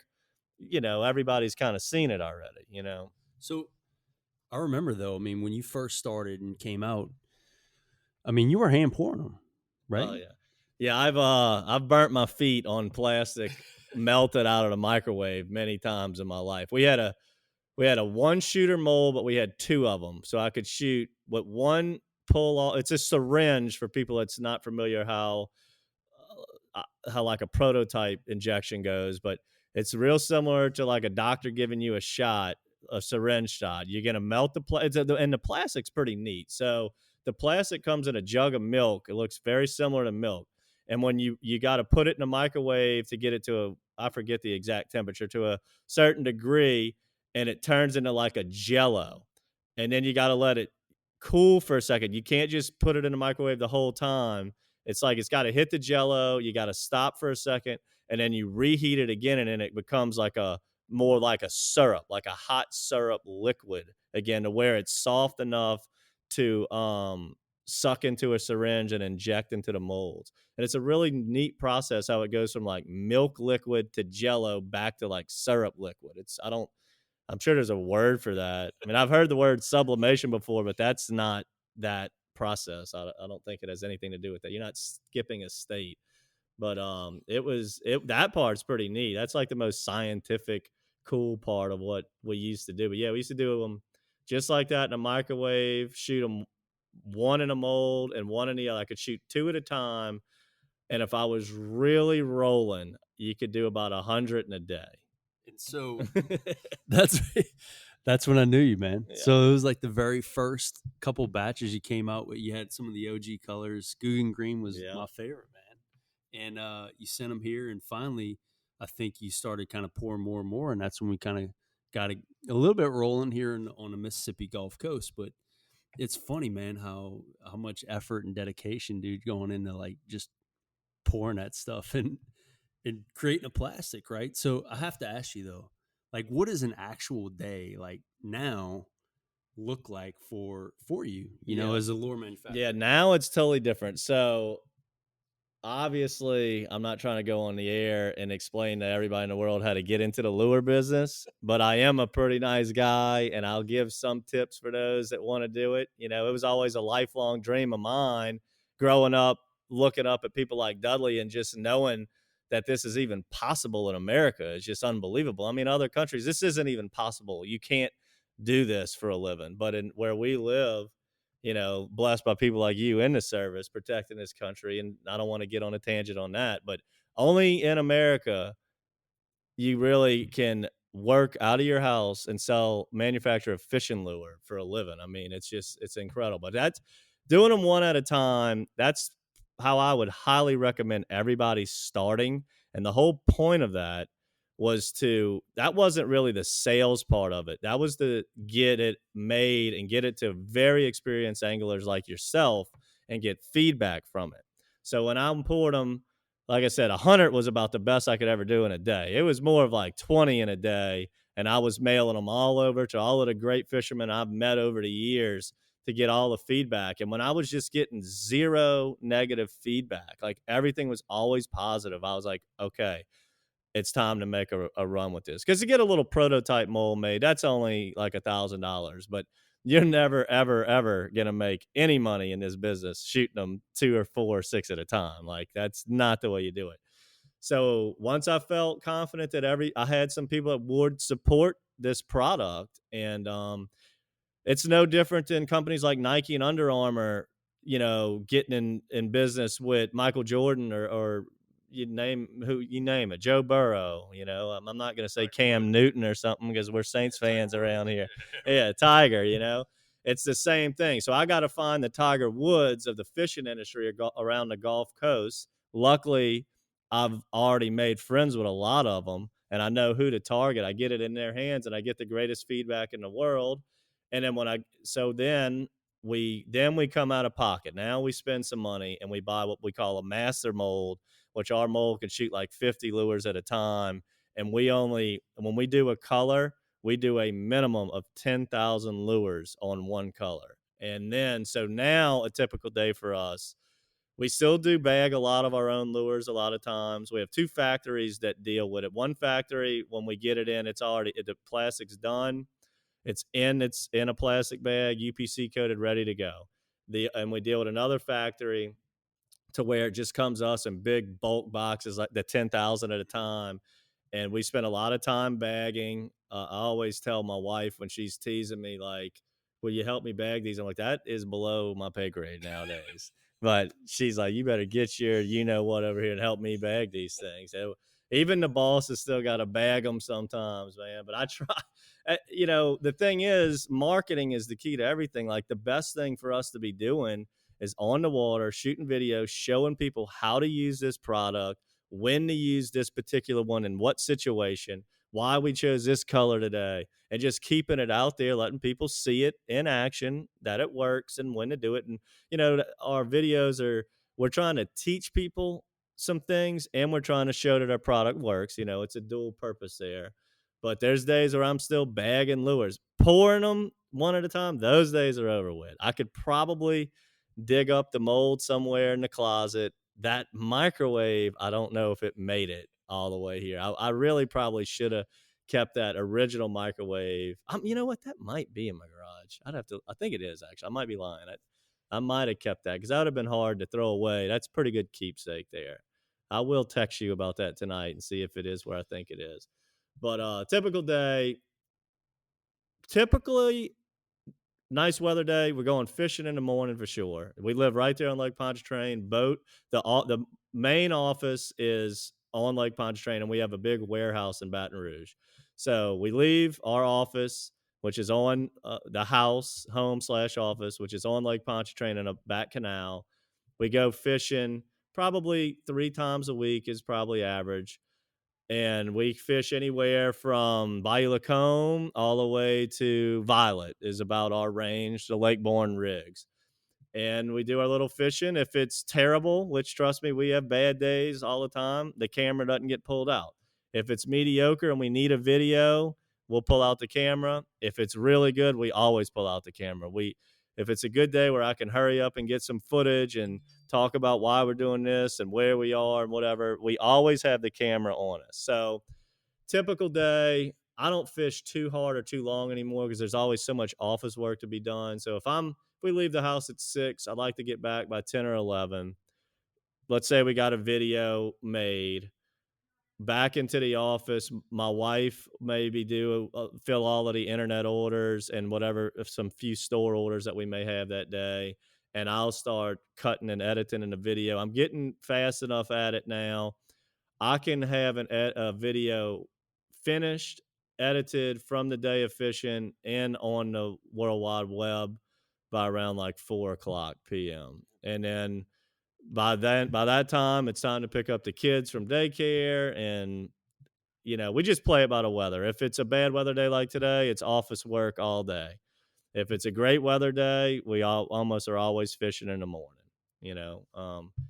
everybody's kind of seen it already. So I remember, though, I mean, when you first started and came out, I mean, you were hand pouring them, right? Oh yeah. I've burnt my feet on plastic melted out of the microwave many times in my life. We had a one shooter mold, but we had two of them. So I could shoot with one pull off. It's a syringe for people that's not familiar how like a prototype injection goes, but it's real similar to like a doctor giving you a syringe shot. You're going to melt and the plastic's pretty neat. So the plastic comes in a jug of milk. It looks very similar to milk. And when you got to put it in a microwave to get it to I forget the exact temperature, to a certain degree, and it turns into like a jello. And then you got to let it cool for a second. You can't just put it in the microwave the whole time. It's like it's got to hit the jello. You got to stop for a second, and then you reheat it again, and then it becomes like a more like a syrup, like a hot syrup liquid again, to where it's soft enough to suck into a syringe and inject into the molds. And it's a really neat process how it goes from like milk liquid to jello back to like syrup liquid. I'm sure there's a word for that. I mean, I've heard the word sublimation before, but that's not that process. I don't think it has anything to do with that. You're not skipping a state. But that part's pretty neat. That's like the most scientific, cool part of what we used to do. But yeah, we used to do them just like that in a microwave, shoot them one in a mold and one in the other. I could shoot 2 at a time. And if I was really rolling, you could do about 100 in a day. And so that's that's when I knew you, man. Yeah. So it was like the very first couple batches you came out with. You had some of the OG colors. Guggen Green was my favorite, man. And you sent them here, and finally, I think you started kind of pouring more and more, and that's when we kind of got a little bit rolling here on the Mississippi Gulf Coast. But it's funny, man, how much effort and dedication, dude, going into like just pouring that stuff and creating a plastic, right? So I have to ask you though, like, what does an actual day like now look like for you? You know, as a lure manufacturer? Yeah, now it's totally different. So obviously, I'm not trying to go on the air and explain to everybody in the world how to get into the lure business, but I am a pretty nice guy, and I'll give some tips for those that want to do it. You know, it was always a lifelong dream of mine growing up, looking up at people like Dudley and just knowing that this is even possible in America is just unbelievable. I mean, other countries, this isn't even possible. You can't do this for a living. But in where we live, you know, blessed by people like you in the service, protecting this country. And I don't want to get on a tangent on that, but only in America, you really can work out of your house and manufacture a fishing lure for a living. I mean, it's incredible. But that's doing them one at a time. That's how I would highly recommend everybody starting. And the whole point of that that wasn't really the sales part of it. That was to get it made and get it to very experienced anglers like yourself and get feedback from it. So when I'm pouring them, like I said, 100 was about the best I could ever do in a day. It was more of like 20 in a day. And I was mailing them all over to all of the great fishermen I've met over the years to get all the feedback. And when I was just getting zero negative feedback, like everything was always positive, I was like, okay, it's time to make a run with this. Because to get a little prototype mold made, that's only like $1,000. But you're never, ever, ever going to make any money in this business shooting them 2 or 4 or 6 at a time. Like, that's not the way you do it. So once I felt confident that I had some people that would support this product, and it's no different than companies like Nike and Under Armour, you know, getting in business with Michael Jordan or you name it, Joe Burrow. You know, I'm not going to say Cam Newton or something because we're Saints fans around here. Yeah, Tiger. You know, it's the same thing. So I got to find the Tiger Woods of the fishing industry around the Gulf Coast. Luckily, I've already made friends with a lot of them, and I know who to target. I get it in their hands, and I get the greatest feedback in the world. And then we come out of pocket. Now we spend some money and we buy what we call a master mold, which our mold can shoot like 50 lures at a time. And when we do a color, we do a minimum of 10,000 lures on one color. And then, so now a typical day for us, we still do bag a lot of our own lures a lot of times. We have 2 factories that deal with it. One factory, when we get it in, the plastic's done. It's in a plastic bag, UPC coated, ready to go. And we deal with another factory to where it just comes to us in big bulk boxes, like the 10,000 at a time. And we spend a lot of time bagging. I always tell my wife when she's teasing me, like, will you help me bag these? I'm like, that is below my pay grade nowadays. But she's like, you better get your you-know-what over here and help me bag these things. So even the boss has still got to bag them sometimes, man. But I try. You know, the thing is, marketing is the key to everything. Like, the best thing for us to be doing is on the water, shooting videos, showing people how to use this product, when to use this particular one, in what situation, why we chose this color today, and just keeping it out there, letting people see it in action, that it works, and when to do it. And, you know, our videos we're trying to teach people some things, and we're trying to show that our product works. It's a dual purpose there. But there's days where I'm still bagging lures, pouring them one at a time. Those days are over with. I could probably dig up the mold somewhere in the closet. That microwave, I don't know if it made it all the way here. I really probably should have kept that original microwave. You know what? That might be in my garage. I think it is, actually. I might be lying. I might have kept that because that would have been hard to throw away. That's pretty good keepsake there. I will text you about that tonight and see if it is where I think it is. But typical day, typically nice weather day, we're going fishing in the morning for sure. We live right there on Lake Ponchartrain. The main office is on Lake Ponchartrain, and we have a big warehouse in Baton Rouge. So we leave our office, which is on the home/office, which is on Lake Ponchartrain in a back canal. We go fishing probably 3 times a week is probably average. And we fish anywhere from Bayou Lacombe all the way to Violet is about our range, the Lake-borne rigs. And we do our little fishing. If it's terrible, which trust me, we have bad days all the time, the camera doesn't get pulled out. If it's mediocre and we need a video, we'll pull out the camera. If it's really good, we always pull out the camera. If it's a good day where I can hurry up and get some footage and talk about why we're doing this and where we are and whatever, we always have the camera on us. So typical day, I don't fish too hard or too long anymore because there's always so much office work to be done. So if we leave the house at 6, I'd like to get back by 10 or 11. Let's say we got a video made. Back into the office, my wife maybe fill all of the internet orders and whatever, some few store orders that we may have that day, and I'll start cutting and editing in the video. I'm getting fast enough at it now. I can have a video finished, edited from the day of fishing and on the World Wide Web by around like 4:00 p.m. And then by that time, it's time to pick up the kids from daycare, and we just play it by the weather. If it's a bad weather day like today, it's office work all day. If it's a great weather day, we almost are always fishing in the morning.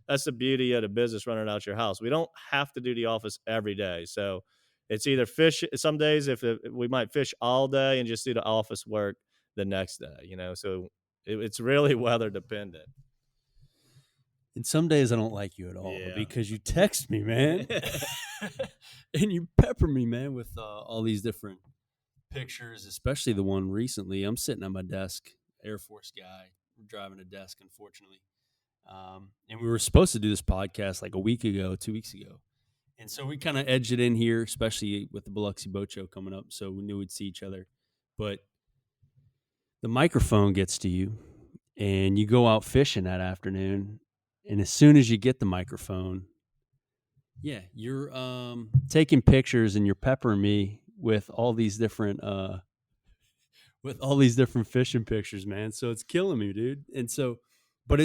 That's the beauty of the business running out your house. We don't have to do the office every day, so it's either fish. Some days, we might fish all day and just do the office work the next day. So it's really weather dependent. And some days I don't like you at all because you text me, man, and you pepper me, man, with all these different pictures, especially the one recently. I'm sitting at my desk, Air Force guy. We're driving a desk, unfortunately. And we were supposed to do this podcast like a week ago, 2 weeks ago. And so we kind of edged it in here, especially with the Biloxi Boat Show coming up. So we knew we'd see each other. But the microphone gets to you, and you go out fishing that afternoon. And as soon as you get the microphone, you're taking pictures and you're peppering me with all these different fishing pictures, man. So it's killing me, dude. And so, but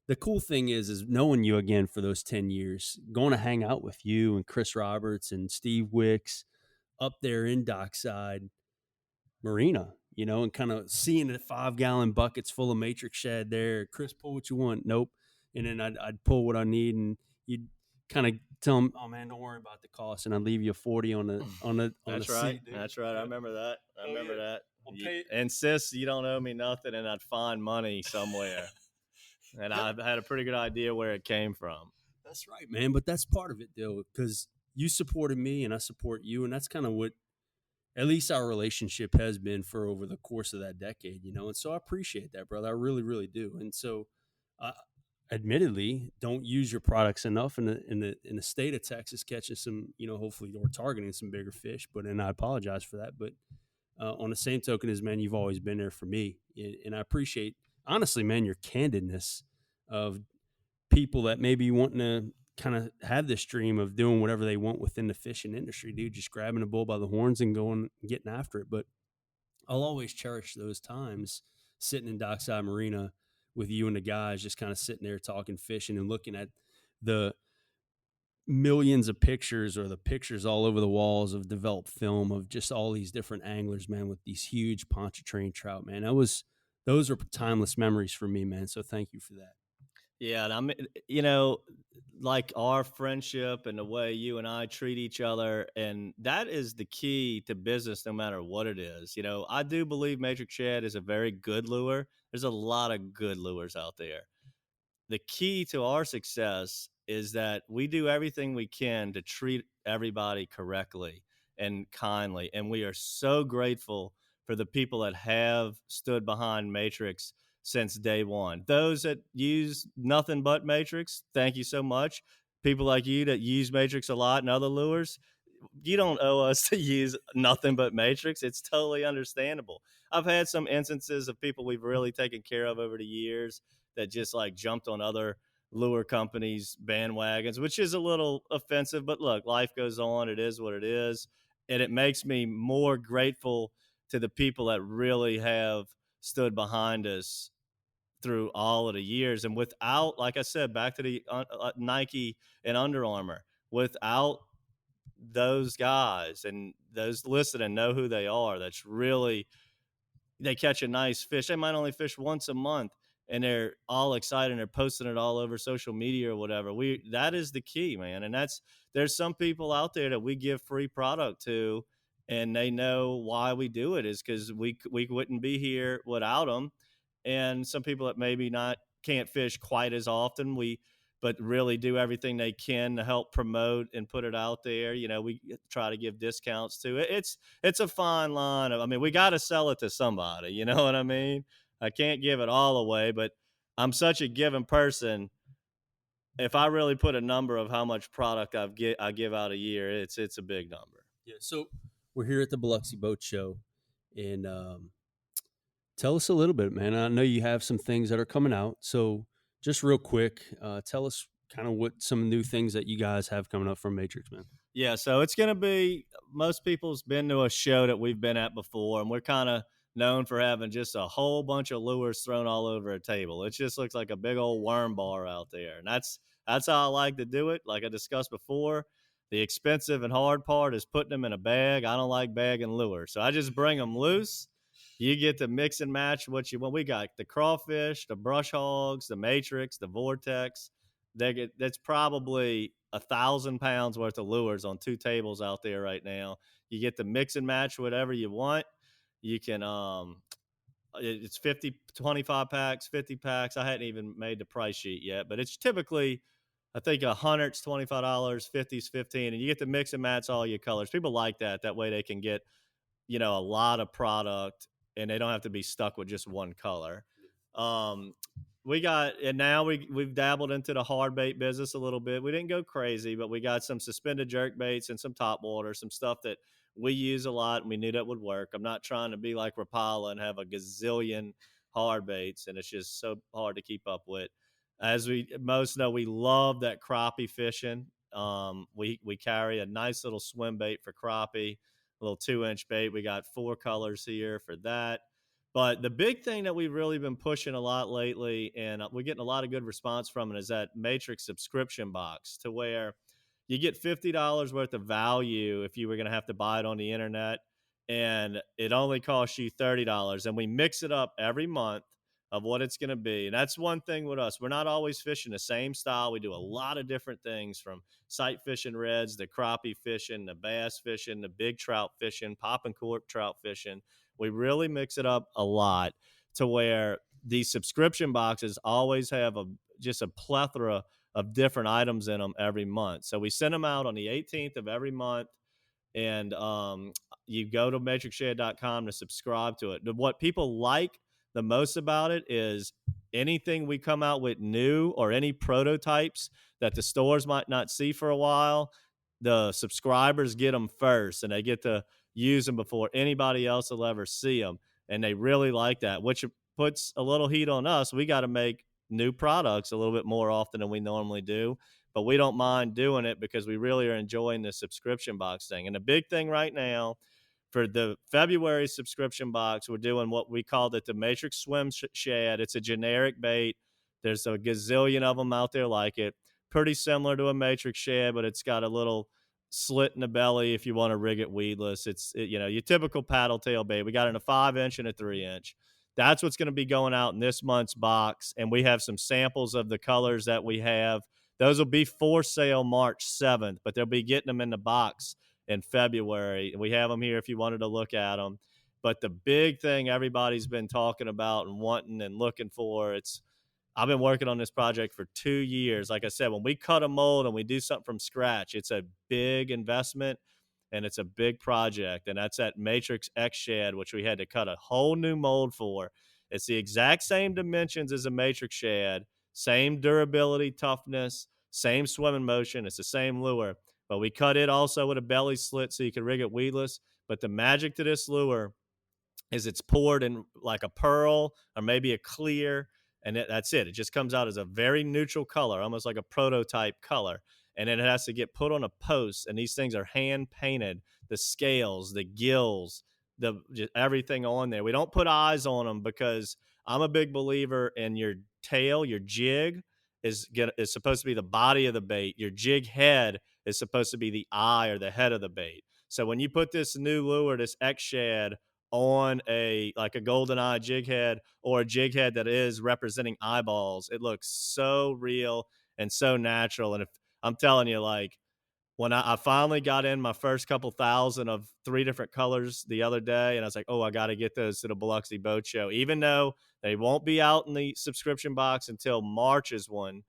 the cool thing is knowing you again for those 10 years, going to hang out with you and Chris Roberts and Steve Wicks up there in Dockside Marina, and kind of seeing the 5-gallon buckets full of Matrix Shad there. Chris, pull what you want. Nope. And then I'd pull what I need, and you'd kind of tell them, "Oh man, don't worry about the cost," and I'd leave you a 40 on the That's the right. seat, dude. That's right. I remember that. I remember that. Okay. Insist you don't owe me nothing, and I'd find money somewhere. And I had a pretty good idea where it came from. That's right, man. But that's part of it, though, because you supported me and I support you, and that's kind of what at least our relationship has been for over the course of that decade, And so I appreciate that, brother. I really, really do. And so, admittedly, don't use your products enough in the state of Texas, catching some, hopefully we're targeting some bigger fish. And I apologize for that. But on the same token as, man, you've always been there for me, and I appreciate, honestly, man, your candidness of people that maybe wanting to kind of have this dream of doing whatever they want within the fishing industry, dude, just grabbing a bull by the horns and going and getting after it. But I'll always cherish those times sitting in Dockside Marina with you and the guys, just kind of sitting there talking fishing and looking at the millions of pictures or the pictures all over the walls of developed film of just all these different anglers, man, with these huge Pontchartrain trout, man. Those are timeless memories for me, man. So thank you for that. Yeah, and like our friendship and the way you and I treat each other, and that is the key to business, no matter what it is. I do believe Matrix Shad is a very good lure. There's a lot of good lures out there. The key to our success is that we do everything we can to treat everybody correctly and kindly. And we are so grateful for the people that have stood behind Matrix since day one. Those that use nothing but Matrix, thank you so much. People like you that use Matrix a lot and other lures, you don't owe us to use nothing but Matrix. It's totally understandable. I've had some instances of people we've really taken care of over the years that just like jumped on other lure companies' bandwagons, which is a little offensive. But look, life goes on. It is what it is. And it makes me more grateful to the people that really have stood behind us through all of the years. And without, like I said, back to the Nike and Under Armour, without those guys and those listening know who they are, that's really, they catch a nice fish. They might only fish once a month and they're all excited and they're posting it all over social media or whatever. That is the key, man. And there's some people out there that we give free product to, and they know why we do it is because we wouldn't be here without them. And some people that maybe not can't fish quite as often, but really do everything they can to help promote and put it out there. We try to give discounts to it. It's a fine line. I mean, we got to sell it to somebody. You know what I mean? I can't give it all away, but I'm such a giving person. If I really put a number of how much product I give out a year, it's a big number. Yeah. So we're here at the Biloxi Boat Show, and tell us a little bit, man. I know you have some things that are coming out, so just real quick, tell us kind of what some new things that you guys have coming up from Matrix, man. Yeah, so it's going to be, most people's been to a show that we've been at before, and we're kind of known for having just a whole bunch of lures thrown all over a table. It just looks like a big old worm bar out there. And that's how I like to do it. Like I discussed before, the expensive and hard part is putting them in a bag. I don't like bagging lures. So I just bring them loose. You get to mix and match what you want. We got the crawfish, the brush hogs, the Matrix, the Vortex. That's probably 1,000 pounds worth of lures on two tables out there right now. You get to mix and match whatever you want. You can it's 50 25 packs, 50 packs. I hadn't even made the price sheet yet, but it's typically, I think 100's $25, 50's 15, and you get to mix and match all your colors. People like that way they can get a lot of product and they don't have to be stuck with just one color. We've dabbled into the hard bait business a little bit. We didn't go crazy, but we got some suspended jerk baits and some top water, some stuff that we use a lot, and we knew that would work. I'm not trying to be like Rapala and have a gazillion hard baits, and it's just so hard to keep up with. As we most know, we love that crappie fishing. We carry a nice little swim bait for crappie, a little 2-inch bait. We got 4 colors here for that. But the big thing that we've really been pushing a lot lately, and we're getting a lot of good response from it, is that Matrix subscription box, to where you get $50 worth of value if you were going to have to buy it on the internet, and it only costs you $30. And we mix it up every month of what it's going to be. And that's one thing with us. We're not always fishing the same style. We do a lot of different things, from sight fishing reds, the crappie fishing, the bass fishing, the big trout fishing, pop and cork trout fishing. We really mix it up a lot, to where these subscription boxes always have just a plethora of different items in them every month. So we send them out on the 18th of every month, and you go to matrixshad.com to subscribe to it. What people like the most about it is anything we come out with new, or any prototypes that the stores might not see for a while, the subscribers get them first, and they get to use them before anybody else will ever see them. And they really like that, which puts a little heat on us. We got to make new products a little bit more often than we normally do, but we don't mind doing it because we really are enjoying the subscription box thing. And the big thing right now, for the February subscription box, we're doing what we called it the Matrix Swim Shad. It's a generic bait. There's a gazillion of them out there like it. Pretty similar to a Matrix Shad, but it's got a little slit in the belly if you want to rig it weedless. It's your typical paddle tail bait. We got it in a 5-inch and a 3-inch. That's what's going to be going out in this month's box. And we have some samples of the colors that we have. Those will be for sale March 7th, but they'll be getting them in the box in February. We have them here if you wanted to look at them. But the big thing everybody's been talking about and wanting and looking for, I've been working on this project for 2 years. Like I said, when we cut a mold and we do something from scratch, it's a big investment and it's a big project. And that's at Matrix Shad, which we had to cut a whole new mold for. It's the exact same dimensions as a Matrix Shad, same durability, toughness, same swimming motion. It's the same lure, but we cut it also with a belly slit so you can rig it weedless. But the magic to this lure is it's poured in like a pearl or maybe a clear, and that's it. It just comes out as a very neutral color, almost like a prototype color. And then it has to get put on a post, and these things are hand painted. The scales, the gills, just everything on there. We don't put eyes on them because I'm a big believer in your tail. Your jig is supposed to be the body of the bait. Your jig head is supposed to be the eye or the head of the bait. So when you put this new lure, this X Shad, on a golden eye jig head or a jig head that is representing eyeballs, it looks so real and so natural. And if I'm telling you, like, when I finally got in my first couple thousand of 3 different colors the other day, and I was like, oh, I got to get those to the Biloxi Boat Show, even though they won't be out in the subscription box until March's one,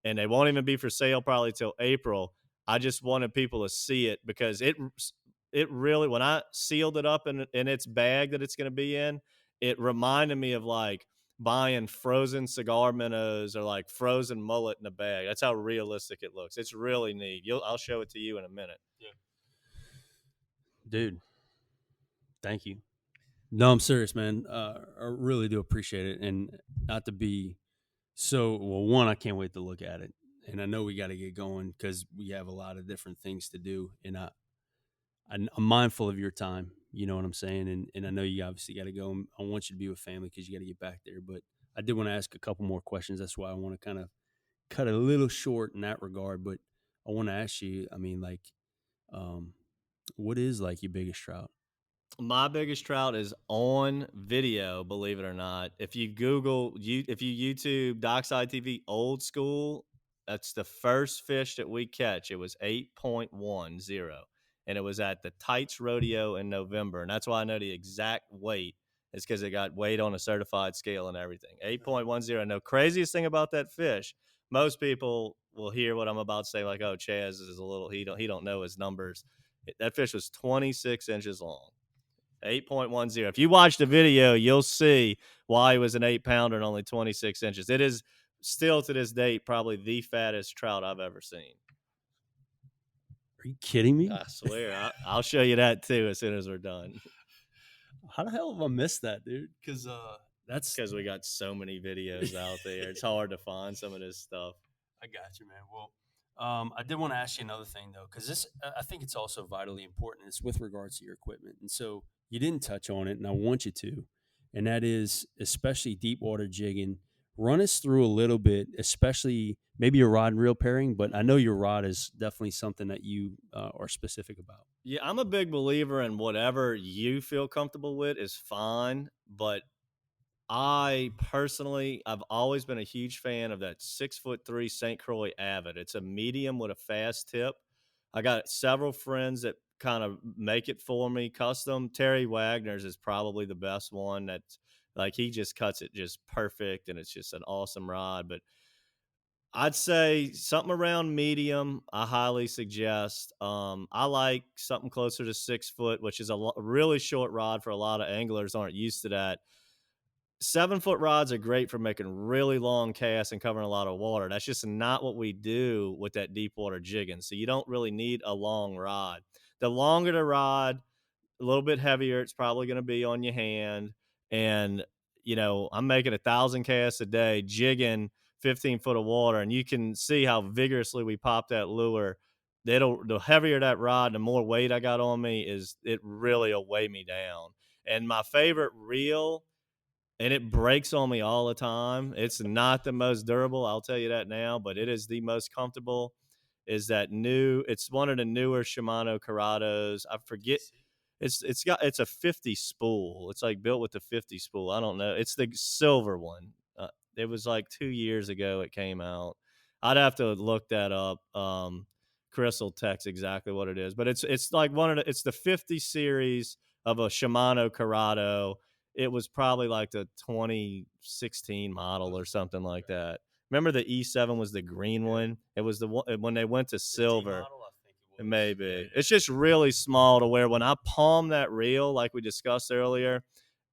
and they won't even be for sale probably till April. I just wanted people to see it because it really, when I sealed it up in its bag that it's going to be in, it reminded me of like buying frozen cigar minnows or like frozen mullet in a bag. That's how realistic it looks. It's really neat. I'll show it to you in a minute. Yeah. Dude, thank you. No, I'm serious, man. I really do appreciate it. And not to be one, I can't wait to look at it. And I know we got to get going because we have a lot of different things to do. And I'm mindful of your time. You know what I'm saying? And I know you obviously got to go. I want you to be with family because you got to get back there. But I did want to ask a couple more questions. That's why I want to kind of cut a little short in that regard. But I want to ask you, I mean, like, what is like your biggest trout? My biggest trout is on video, believe it or not. If you YouTube Dockside TV old school, that's the first fish that we catch. It was 8.10, and it was at the Tights Rodeo in November. And that's why I know the exact weight is because it got weighed on a certified scale and everything. 8.10. No, craziest thing about that fish, most people will hear what I'm about to say, like, oh, Chaz is a little, he don't know his numbers. That fish was 26 inches long. 8.10. If you watch the video, you'll see why he was an 8-pounder and only 26 inches. It is still to this date probably the fattest trout I've ever seen. Are you kidding me? I swear. I'll show you that too as soon as we're done. How the hell have I missed that, dude? Because that's because we got so many videos out there. It's hard to find some of this stuff. I got you, man. Well, I did want to ask you another thing though, because this I think it's also vitally important. It's with regards to your equipment, and so you didn't touch on it, and I want you to, and that is especially deep water jigging. Run us through a little bit, especially maybe your rod and reel pairing, but I know your rod is definitely something that you are specific about. Yeah, I'm a big believer in whatever you feel comfortable with is fine, but I personally, I've always been a huge fan of that 6'3" St. Croix Avid. It's a medium with a fast tip. I got several friends that kind of make it for me custom. Terry Wagner's is probably the best one. That's like, he just cuts it just perfect, and it's just an awesome rod. But I'd say something around medium, I highly suggest. I like something closer to 6 foot, which is a really short rod for a lot of anglers aren't used to that. 7-foot rods are great for making really long casts and covering a lot of water. That's just not what we do with that deep water jigging. So you don't really need a long rod. The longer the rod, a little bit heavier, it's probably going to be on your hand. And, I'm making 1,000 casts a day, jigging 15 foot of water. And you can see how vigorously we pop that lure. The heavier that rod, the more weight I got on me, it really will weigh me down. And my favorite reel, and it breaks on me all the time. It's not the most durable, I'll tell you that now, but it is the most comfortable. It's one of the newer Shimano Corrados. I forget It's a 50 spool. It's like built with the 50 spool. I don't know. It's the silver one. It was like 2 years ago it came out. I'd have to look that up. Chris will text exactly what it is, but it's like it's the 50 series of a Shimano Corrado. It was probably like the 2016 model or something like that. Remember the E7 was the green one? It was the one when they went to silver. Maybe. It's just really small to where when I palm that reel, like we discussed earlier,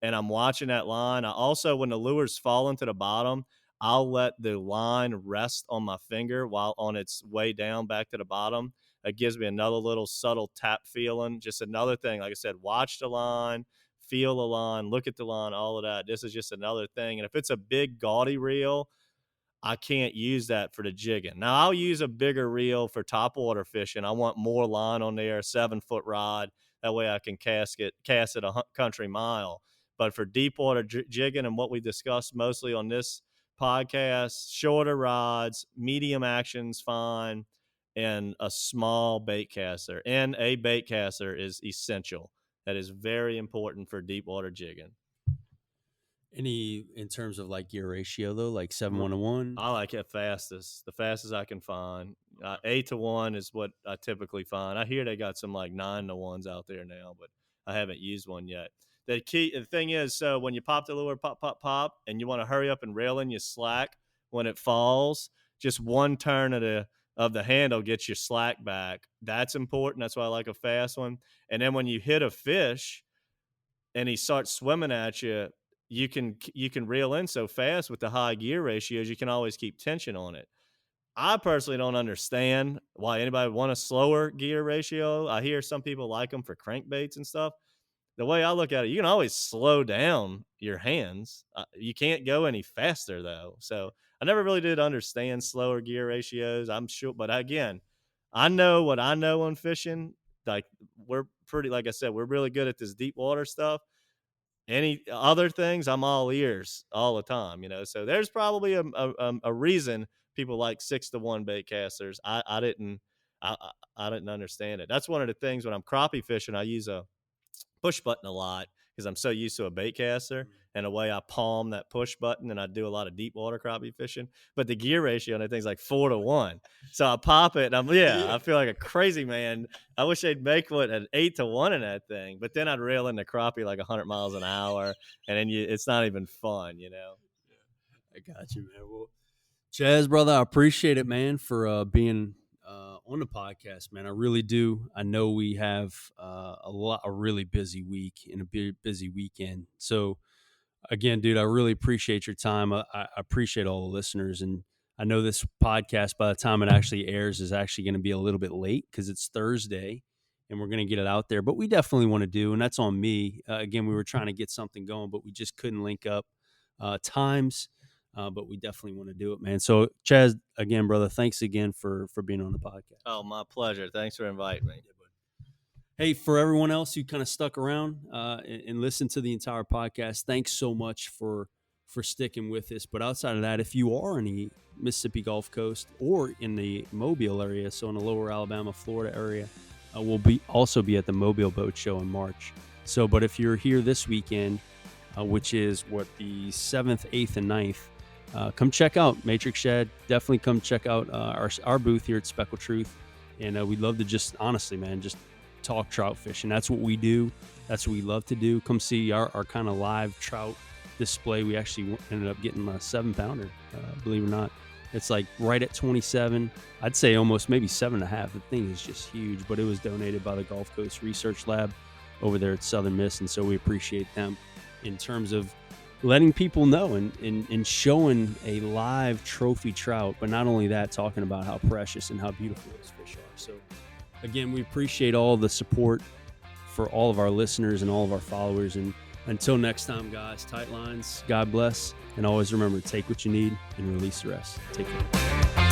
and I'm watching that line, I also, when the lure's falling to the bottom, I'll let the line rest on my finger while on its way down back to the bottom. It gives me another little subtle tap feeling. Just another thing. Like I said, watch the line, feel the line, look at the line, all of that. This is just another thing. And if it's a big, gaudy reel, I can't use that for the jigging. Now, I'll use a bigger reel for topwater fishing. I want more line on there, 7-foot rod. That way I can cast it a country mile. But for deepwater jigging and what we discussed mostly on this podcast, shorter rods, medium action's fine, and a small bait caster. And a bait caster is essential. That is very important for deepwater jigging. Any in terms of like gear ratio though, like 7:1:1? I like it the fastest I can find. 8-to-1 is what I typically find. I hear they got some like 9-to-1s out there now, but I haven't used one yet. The thing is, so when you pop the lure, pop, and you want to hurry up and reel in, you slack when it falls. Just one turn of the handle gets your slack back. That's important. That's why I like a fast one. And then when you hit a fish and he starts swimming at you, you can reel in so fast with the high gear ratios, you can always keep tension on it. I personally don't understand why anybody would want a slower gear ratio. I hear some people like them for crankbaits and stuff. The way I look at it, you can always slow down your hands. You can't go any faster though. So I never really did understand slower gear ratios. I'm sure, but again, I know what I know on fishing. Like like I said, we're really good at this deep water stuff. Any other things, I'm all ears all the time, So there's probably a reason people like 6-to-1 bait casters. I didn't understand it. That's one of the things when I'm crappie fishing, I use a push button a lot because I'm so used to a bait caster and the way I palm that push button, and I do a lot of deep water crappie fishing. But the gear ratio on that thing's like 4-to-1. So I pop it and I feel like a crazy man. I wish they'd make an 8-to-1 in that thing, but then I'd reel in the crappie like 100 miles an hour, and then it's not even fun, Yeah, I got you, man. Well, Chaz, brother, I appreciate it, man, for being on the podcast, man. I really do. I know we have a really busy week and a busy weekend. So, again, dude, I really appreciate your time. I appreciate all the listeners. And I know this podcast, by the time it actually airs, is actually going to be a little bit late because it's Thursday and we're going to get it out there. But we definitely want to do, and that's on me. Again, we were trying to get something going, but we just couldn't link up times. But we definitely want to do it, man. So, Chaz, again, brother, thanks again for being on the podcast. Oh, my pleasure. Thanks for inviting me. Hey, for everyone else who kind of stuck around and listened to the entire podcast, thanks so much for sticking with us. But outside of that, if you are in the Mississippi Gulf Coast or in the Mobile area, so in the lower Alabama, Florida area, we'll also be at the Mobile Boat Show in March. So, but if you're here this weekend, which is the 7th, 8th, and 9th, come check out Matrix Shad. Definitely come check out our booth here at Speckled Truth. And we'd love to just, honestly, man, just talk trout fishing. That's what we do. That's what we love to do. Come see our kind of live trout display. We actually ended up getting a 7-pounder, believe it or not. It's like right at 27. I'd say almost maybe 7.5. The thing is just huge, but it was donated by the Gulf Coast Research Lab over there at Southern Miss. And so we appreciate them in terms of letting people know and showing a live trophy trout, but not only that, talking about how precious and how beautiful those fish are. So again, we appreciate all the support for all of our listeners and all of our followers. And until next time, guys, tight lines, God bless, and always remember, take what you need and release the rest. Take care.